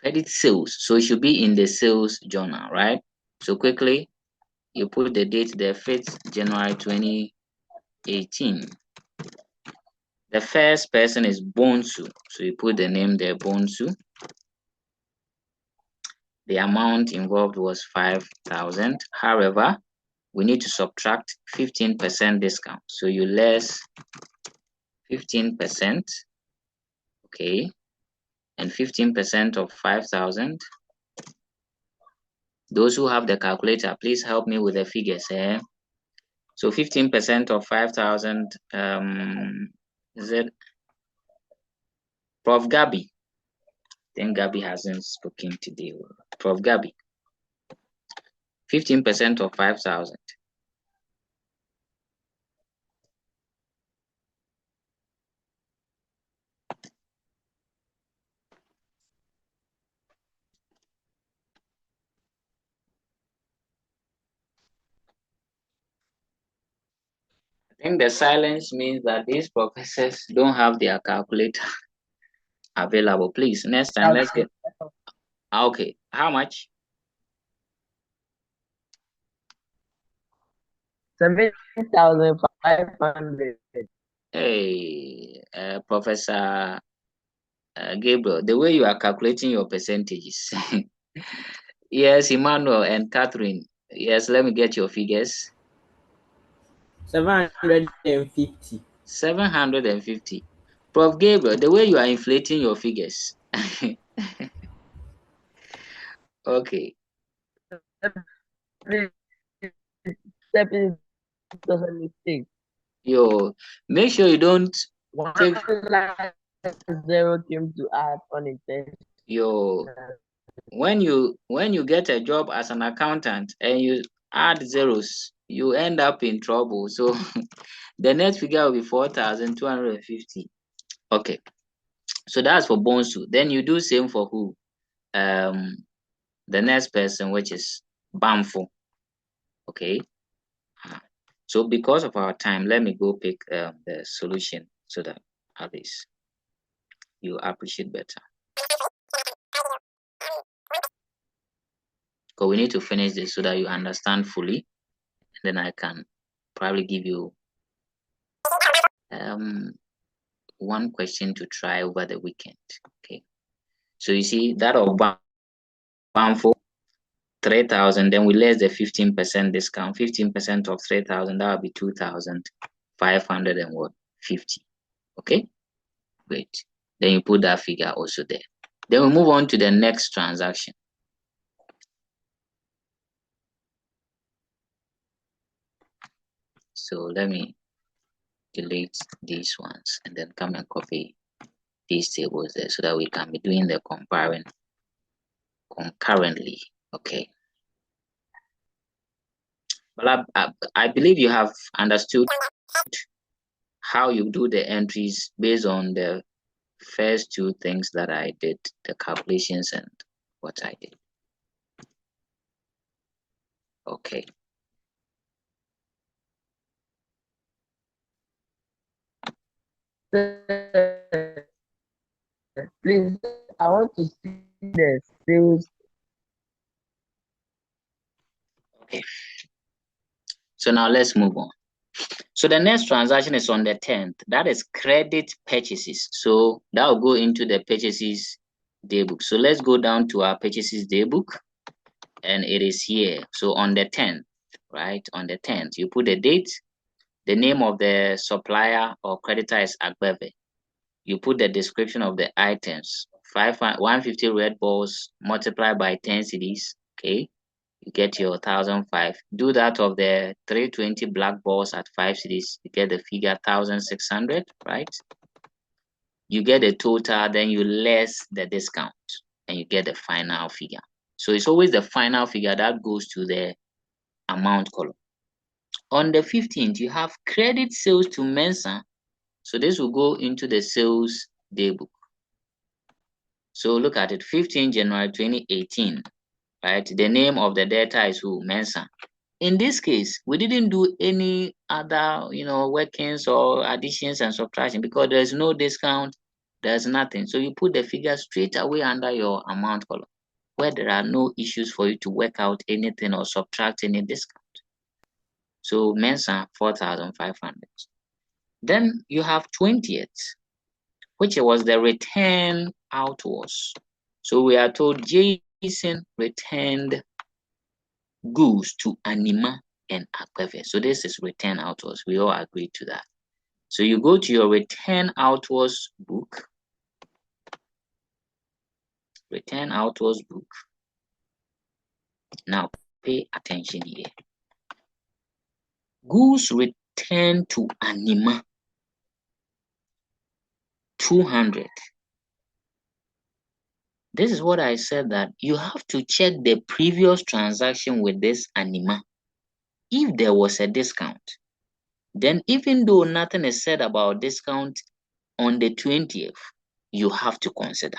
credit sales, so it should be in the sales journal, right? So quickly, you put the date there, 5th January 2018. The first person is Bonsu, so you put the name there, Bonsu. The amount involved was 5,000. However, we need to subtract 15% discount. So you less 15%, okay, and 15% of 5,000. Those who have the calculator, please help me with the figures. So 15% of 5,000, is it Prof. Gabi? I think Gabi hasn't spoken today. Prof. Gabi, 15% of 5,000. I think the silence means that these professors don't have their calculator available. Please, next time, let's get. Okay, how much? 7,500. Hey, Professor Gabriel, the way you are calculating your percentages. Yes, Emmanuel and Catherine. Yes, let me get your figures. 750. 750. Prof. Gabriel, the way you are inflating your figures. Okay. Yo, make sure you don't take. Zero came to add unintentional. Yo, when you get a job as an accountant and you add zeros, you end up in trouble. So the net figure will be 4,250. Okay, so that's for Bonsu. Then you do same for who? The next person, which is Bamfo. Okay. So because of our time, let me go pick the solution so that at least you appreciate better. Because we need to finish this so that you understand fully. And then I can probably give you one question to try over the weekend. Okay. So you see that of Bamfo, 3,000, then we less the 15% discount. 15% of 3,000, that would be 2,550. Okay, great. Then you put that figure also there. Then we move on to the next transaction. So let me delete these ones and then come and copy these tables there so that we can be doing the comparing concurrently. Okay. But I believe you have understood how you do the entries based on the first two things that I did, the calculations and what I did. Okay. Please, I want to see the sales. Okay. So now let's move on. So the next transaction is on the 10th. That is credit purchases. So that will go into the purchases daybook. So let's go down to our purchases daybook, and it is here. So on the 10th, right? On the 10th, you put the date, the name of the supplier or creditor is Agbeve. You put the description of the items, 150 Red Balls multiplied by 10 cedis. Okay, you get your 1,005. Do that of the 320 black balls at 5 cedis, you get the figure 1,600, right? You get the total, then you less the discount, and you get the final figure. So it's always the final figure that goes to the amount column. On the 15th, you have credit sales to Mensa. So this will go into the sales daybook. So look at it, 15 January 2018, right? The name of the debtor is who? Mensa. In this case, we didn't do any other, workings or additions and subtraction because there's no discount, there's nothing. So you put the figure straight away under your amount column where there are no issues for you to work out anything or subtract any discount. So Mensa, 4,500. Then you have 20th, which was the return outwards. So we are told Jason returned goods to Anima and Agbeve. So this is return outwards. We all agree to that. So you go to your return outwards book. Return outwards book. Now pay attention here. Goods returned to Anima, 200. This is what I said, that you have to check the previous transaction with this Anima. If there was a discount, then even though nothing is said about discount on the 20th, you have to consider.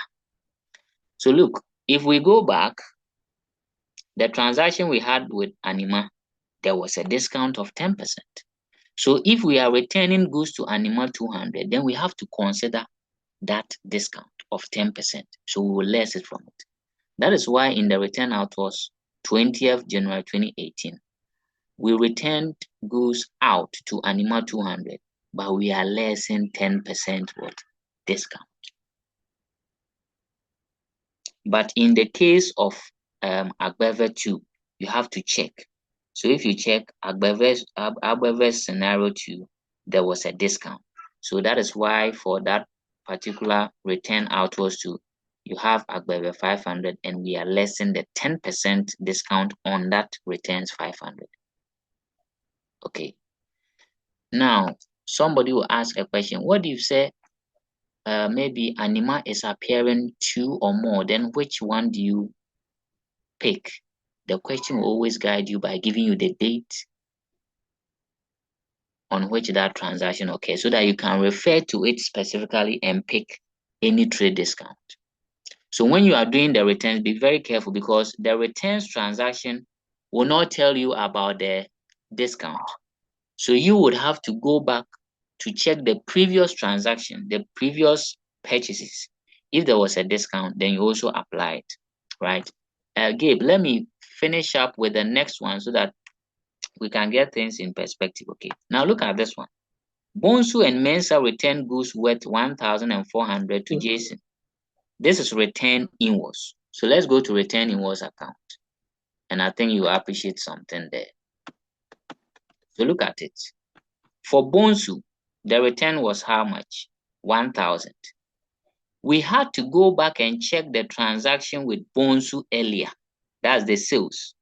So look, if we go back, the transaction we had with Anima, there was a discount of 10%. So if we are returning goods to Anima 200, then we have to consider that discount of 10%. So we will less it from it. That is why in the return outwards, 20th January 2018, we returned goods out to Anima 200, but we are lessing 10% what? Discount. But in the case of Agbeve 2, you have to check. So if you check Agbeve's scenario 2, there was a discount. So that is why for that particular return outwards 2, you have Agbeve 500, and we are lessing the 10% discount on that returns 500. Okay. Now, somebody will ask a question. What do you say? Maybe Anima is appearing 2 or more, then which one do you pick? The question will always guide you by giving you the date, on which that transaction occurs so that you can refer to it specifically and pick any trade discount. So when you are doing the returns, be very careful because the returns transaction will not tell you about the discount. So you would have to go back to check the previous transaction, the previous purchases. If there was a discount, then you also apply it, right? Gabe, let me finish up with the next one so that we can get things in perspective. Okay, now look at this one. Bonsu and Mensa returned goods worth 1,400 to Jason. This is return inwards. So let's go to return inwards account. And I think you appreciate something there. So look at it. For Bonsu, the return was how much? 1,000. We had to go back and check the transaction with Bonsu earlier. That's the sales.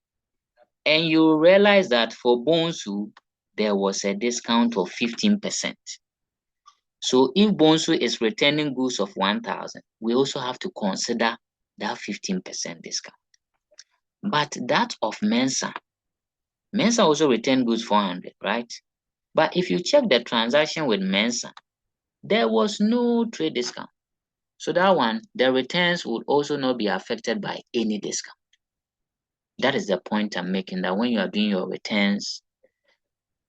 And you realize that for Bonsu, there was a discount of 15%. So if Bonsu is returning goods of 1,000, we also have to consider that 15% discount. But that of Mensa also returned goods 400, right? But if you check the transaction with Mensa, there was no trade discount. So that one, the returns would also not be affected by any discount. That is the point I'm making, that when you are doing your returns,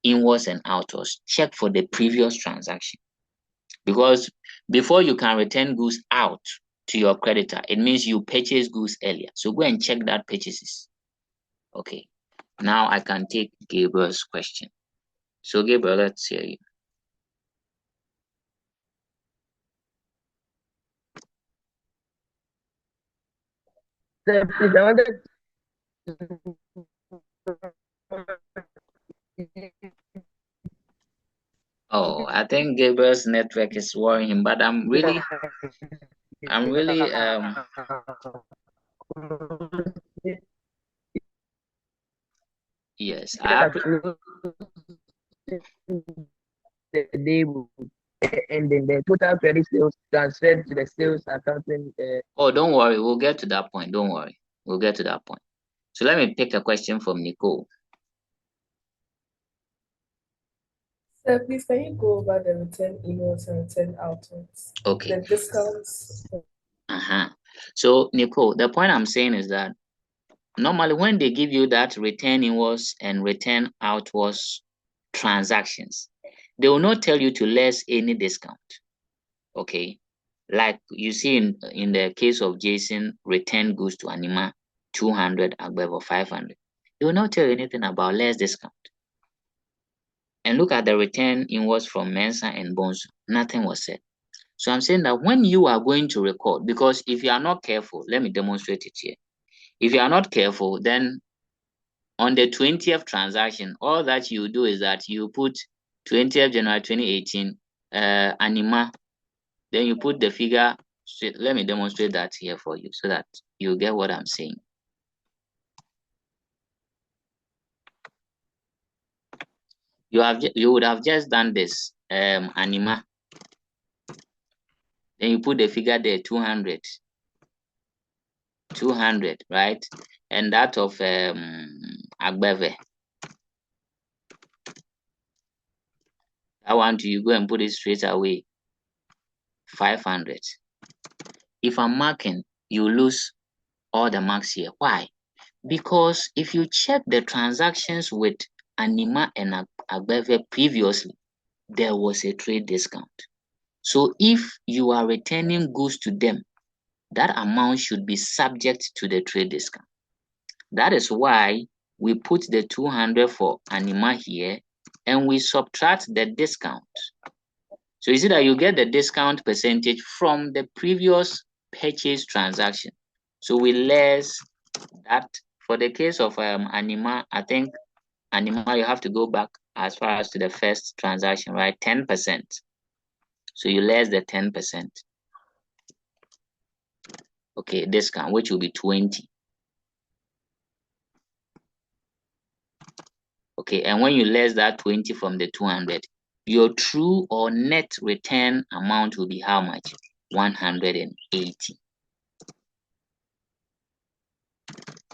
inwards and outwards, check for the previous transaction. Because before you can return goods out to your creditor, it means you purchased goods earlier. So go and check that purchases. Okay, now I can take Gabriel's question. So Gabriel, let's hear you. Please, I wanted Oh, I think Gabriel's network is worrying him, but I'm really yes, and then the total credit sales transferred to the sales accounting. Oh, don't worry, we'll get to that point. Don't worry, we'll get to that point. So let me pick a question from Nicole. Sir, please, can you go over the return inwards and return outwards? Okay. The discounts. So Nicole, the point I'm saying is that normally when they give you that return inwards and return outwards transactions, they will not tell you to less any discount. Okay. Like you see in the case of Jason, return goods to Anima 200, Agbevo 500. They will not tell you anything about less discount. And look at the return inwards from Mensa and Bonsu. Nothing was said. So I'm saying that when you are going to record, because if you are not careful, let me demonstrate it here. If you are not careful, then on the 20th transaction, all that you do is that you put 20th January 2018 Anima, then you put the figure. Let me demonstrate that here for you so that you get what I'm saying. You would have just done this Anima. Then you put the figure there 200, right? And that of Agbeve. I want you go and put it straight away 500. If I'm marking, you lose all the marks here. Why? Because if you check the transactions with Anima and Agbeve previously, there was a trade discount. So if you are returning goods to them, that amount should be subject to the trade discount. That is why we put the 200 for Anima here and we subtract the discount. So you see that you get the discount percentage from the previous purchase transaction. So we less that. For the case of Anima, I think Anima, you have to go back as far as to the first transaction, right? 10%. So you less the 10%. Okay, discount, which will be 20. Okay, and when you less that 20 from the 200, your true or net return amount will be how much? 180.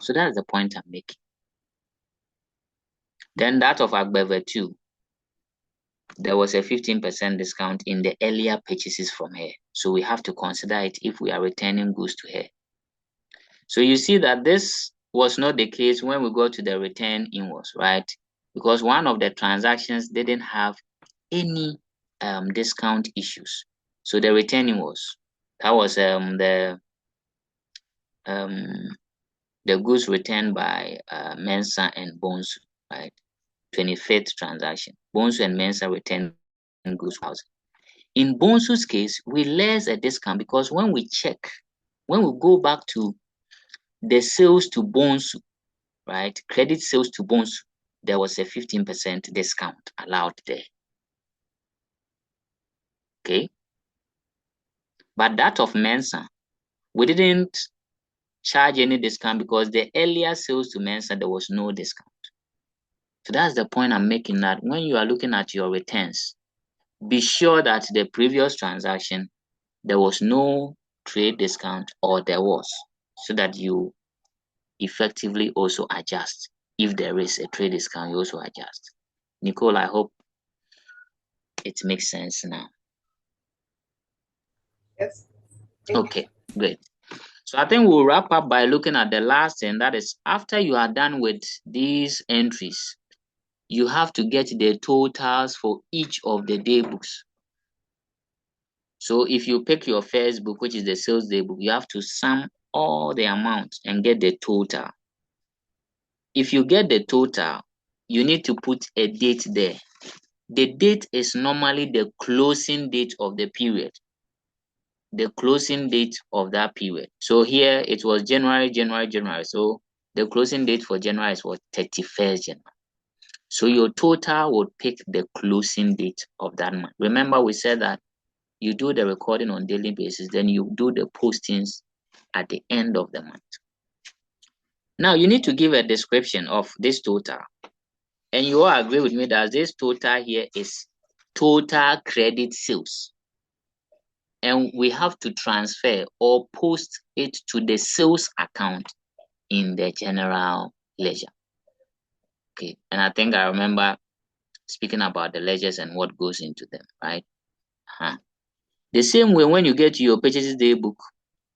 So that's the point I'm making. Then that of Agbeve 2. there was a 15% discount in the earlier purchases from her. So we have to consider it if we are returning goods to her. So you see that this was not the case when we go to the return invoice, right? Because one of the transactions didn't have any discount issues. So the return invoice, that was the goods returned by Mensa and Bonsu, right? 25th transaction. Bonsu and Mensa returned goods house. In Bonsu's case, we less a discount because when we go back to the sales to Bonsu, right? Credit sales to Bonsu, there was a 15% discount allowed there. Okay. But that of Mensa, we didn't charge any discount because the earlier sales to Mensa, there was no discount. So that's the point I'm making, that when you are looking at your returns, be sure that the previous transaction, there was no trade discount or there was, so that you effectively also adjust. If there is a trade discount, you also adjust. Nicole, I hope it makes sense now. Yes. Okay, great. So I think we'll wrap up by looking at the last thing, that is, after you are done with these entries, you have to get the totals for each of the day books. So if you pick your first book, which is the sales day book, you have to sum all the amounts and get the total. If you get the total, you need to put a date there. The date is normally the closing date of the period. The closing date of that period. So here it was January. So the closing date for January is what? 31st January. So your total would pick the closing date of that month. Remember, we said that you do the recording on daily basis, then you do the postings at the end of the month. Now you need to give a description of this total. And you all agree with me that this total here is total credit sales. And we have to transfer or post it to the sales account in the general ledger. Okay, and I think I remember speaking about the ledgers and what goes into them, right? The same way, when you get your purchases day book,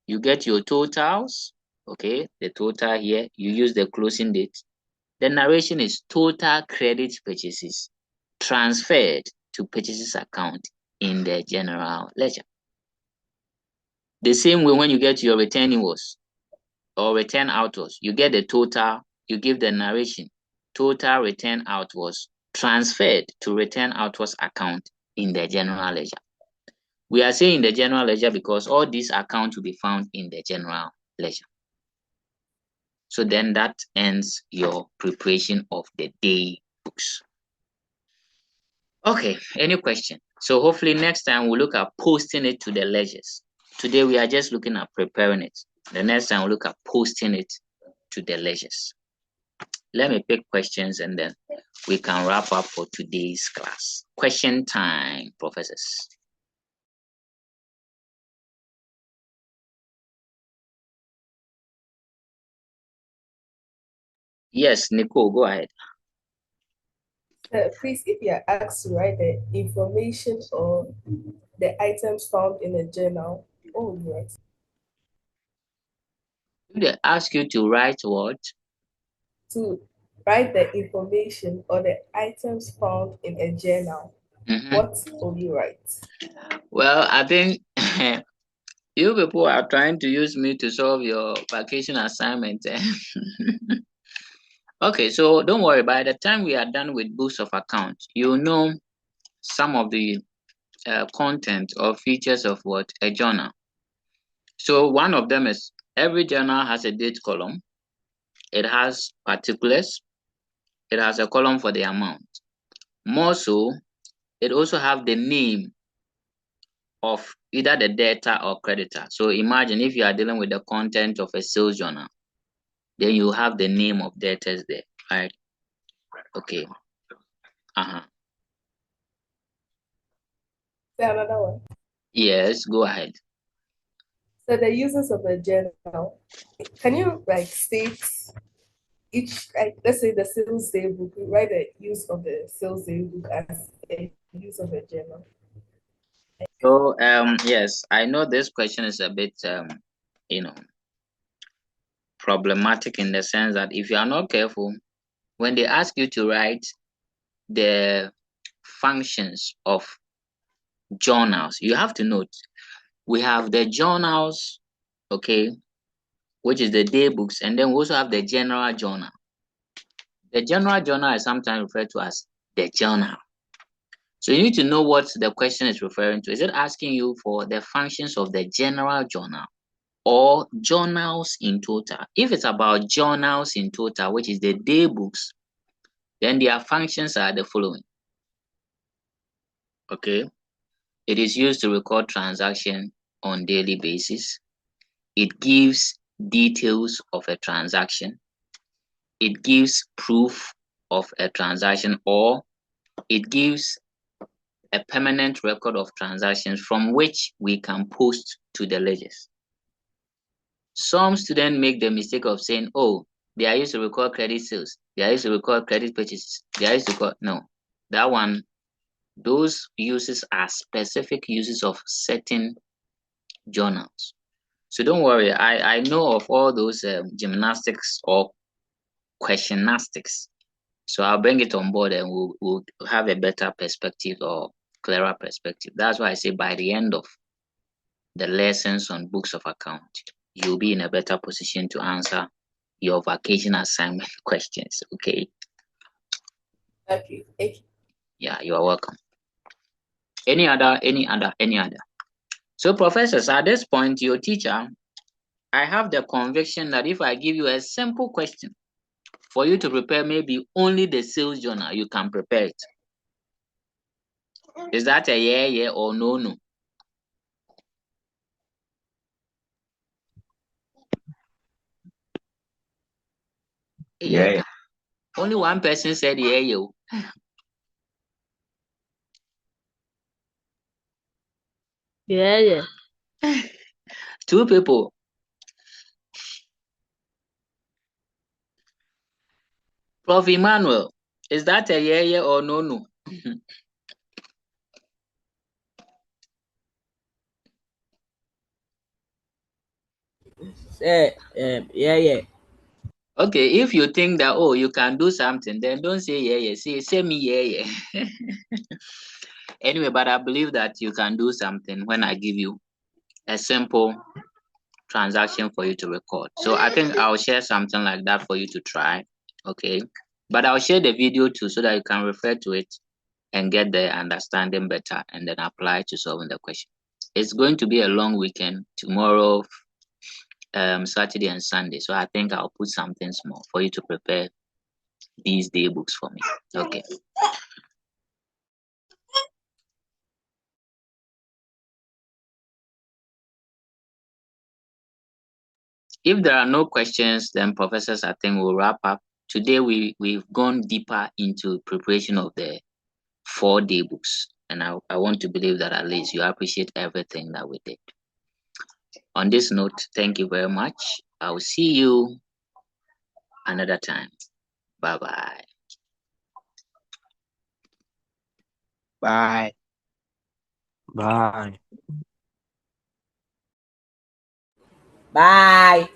you get your totals, okay, the total here, you use the closing date. The narration is total credit purchases transferred to purchases account in the general ledger. The same way, when you get your return invoice or return outwards, you get the total, you give the narration, total return outwards transferred to return outwards account in the general ledger. We are saying the general ledger because all these accounts will be found in the general ledger. So then that ends your preparation of the day books. Okay, any question? So hopefully next time we'll look at posting it to the ledgers. Today we are just looking at preparing it. The next time we'll look at posting it to the ledgers. Let me pick questions and then we can wrap up for today's class. Question time, professors. Yes, Nicole, go ahead. Please, if you are asked to write the information or the items found in a journal, what would you write? If they ask you to write what? To write the information or the items found in a journal, what will you write? Well, I think you people are trying to use me to solve your vacation assignment. Okay, so don't worry. By the time we are done with books of accounts, you know some of the content or features of what? A journal. So one of them is every journal has a date column. It has particulars. It has a column for the amount. More so, it also have the name of either the debtor or creditor. So imagine if you are dealing with the content of a sales journal, then you have the name of debtors there, right? Okay. Say another one. Yes, go ahead. So the uses of a journal, can you state each, let's say the sales day book, you write the use of the sales day book as a use of a journal? So yes, I know this question is a bit you know, problematic in the sense that if you are not careful, when they ask you to write the functions of journals, you have to note we have the journals, okay, which is the day books, and then we also have the general journal. The general journal is sometimes referred to as the journal. So you need to know what the question is referring to. Is it asking you for the functions of the general journal or journals in total? If it's about journals in total, which is the day books, then their functions are the following. Okay. It is used to record transactions on daily basis. It gives details of a transaction. It gives proof of a transaction, or it gives a permanent record of transactions from which we can post to the ledgers. Some students make the mistake of saying, oh, they are used to record credit sales, they are used to record credit purchases, they are used to record. No, that one, those uses are specific uses of certain journals. So don't worry, I know of all those gymnastics or questionastics. So I'll bring it on board and we'll have a better perspective or clearer perspective. That's why I say by the end of the lessons on books of account, you'll be in a better position to answer your vacation assignment questions. Okay. Okay. Yeah, you are welcome. Any other? So professors, at this point, your teacher, I have the conviction that if I give you a simple question for you to prepare maybe only the sales journal, you can prepare it. Is that a yeah or no? Yeah. Only one person said yeah. Yeah. Two people. Prof. Emmanuel, is that a yeah or no? Yeah. Okay, if you think that, oh, you can do something, then don't say yeah. Say me yeah. Anyway, but I believe that you can do something when I give you a simple transaction for you to record. So I think I'll share something like that for you to try. Okay. But I'll share the video too so that you can refer to it and get the understanding better and then apply to solving the question. It's going to be a long weekend tomorrow, Saturday and Sunday. So I think I'll put something small for you to prepare these day books for me. Okay. If there are no questions, then professors, I think we'll wrap up. Today we've gone deeper into preparation of the 4-day books. And I want to believe that at least you appreciate everything that we did. On this note, thank you very much. I will see you another time. Bye-bye. Bye. Bye. Bye.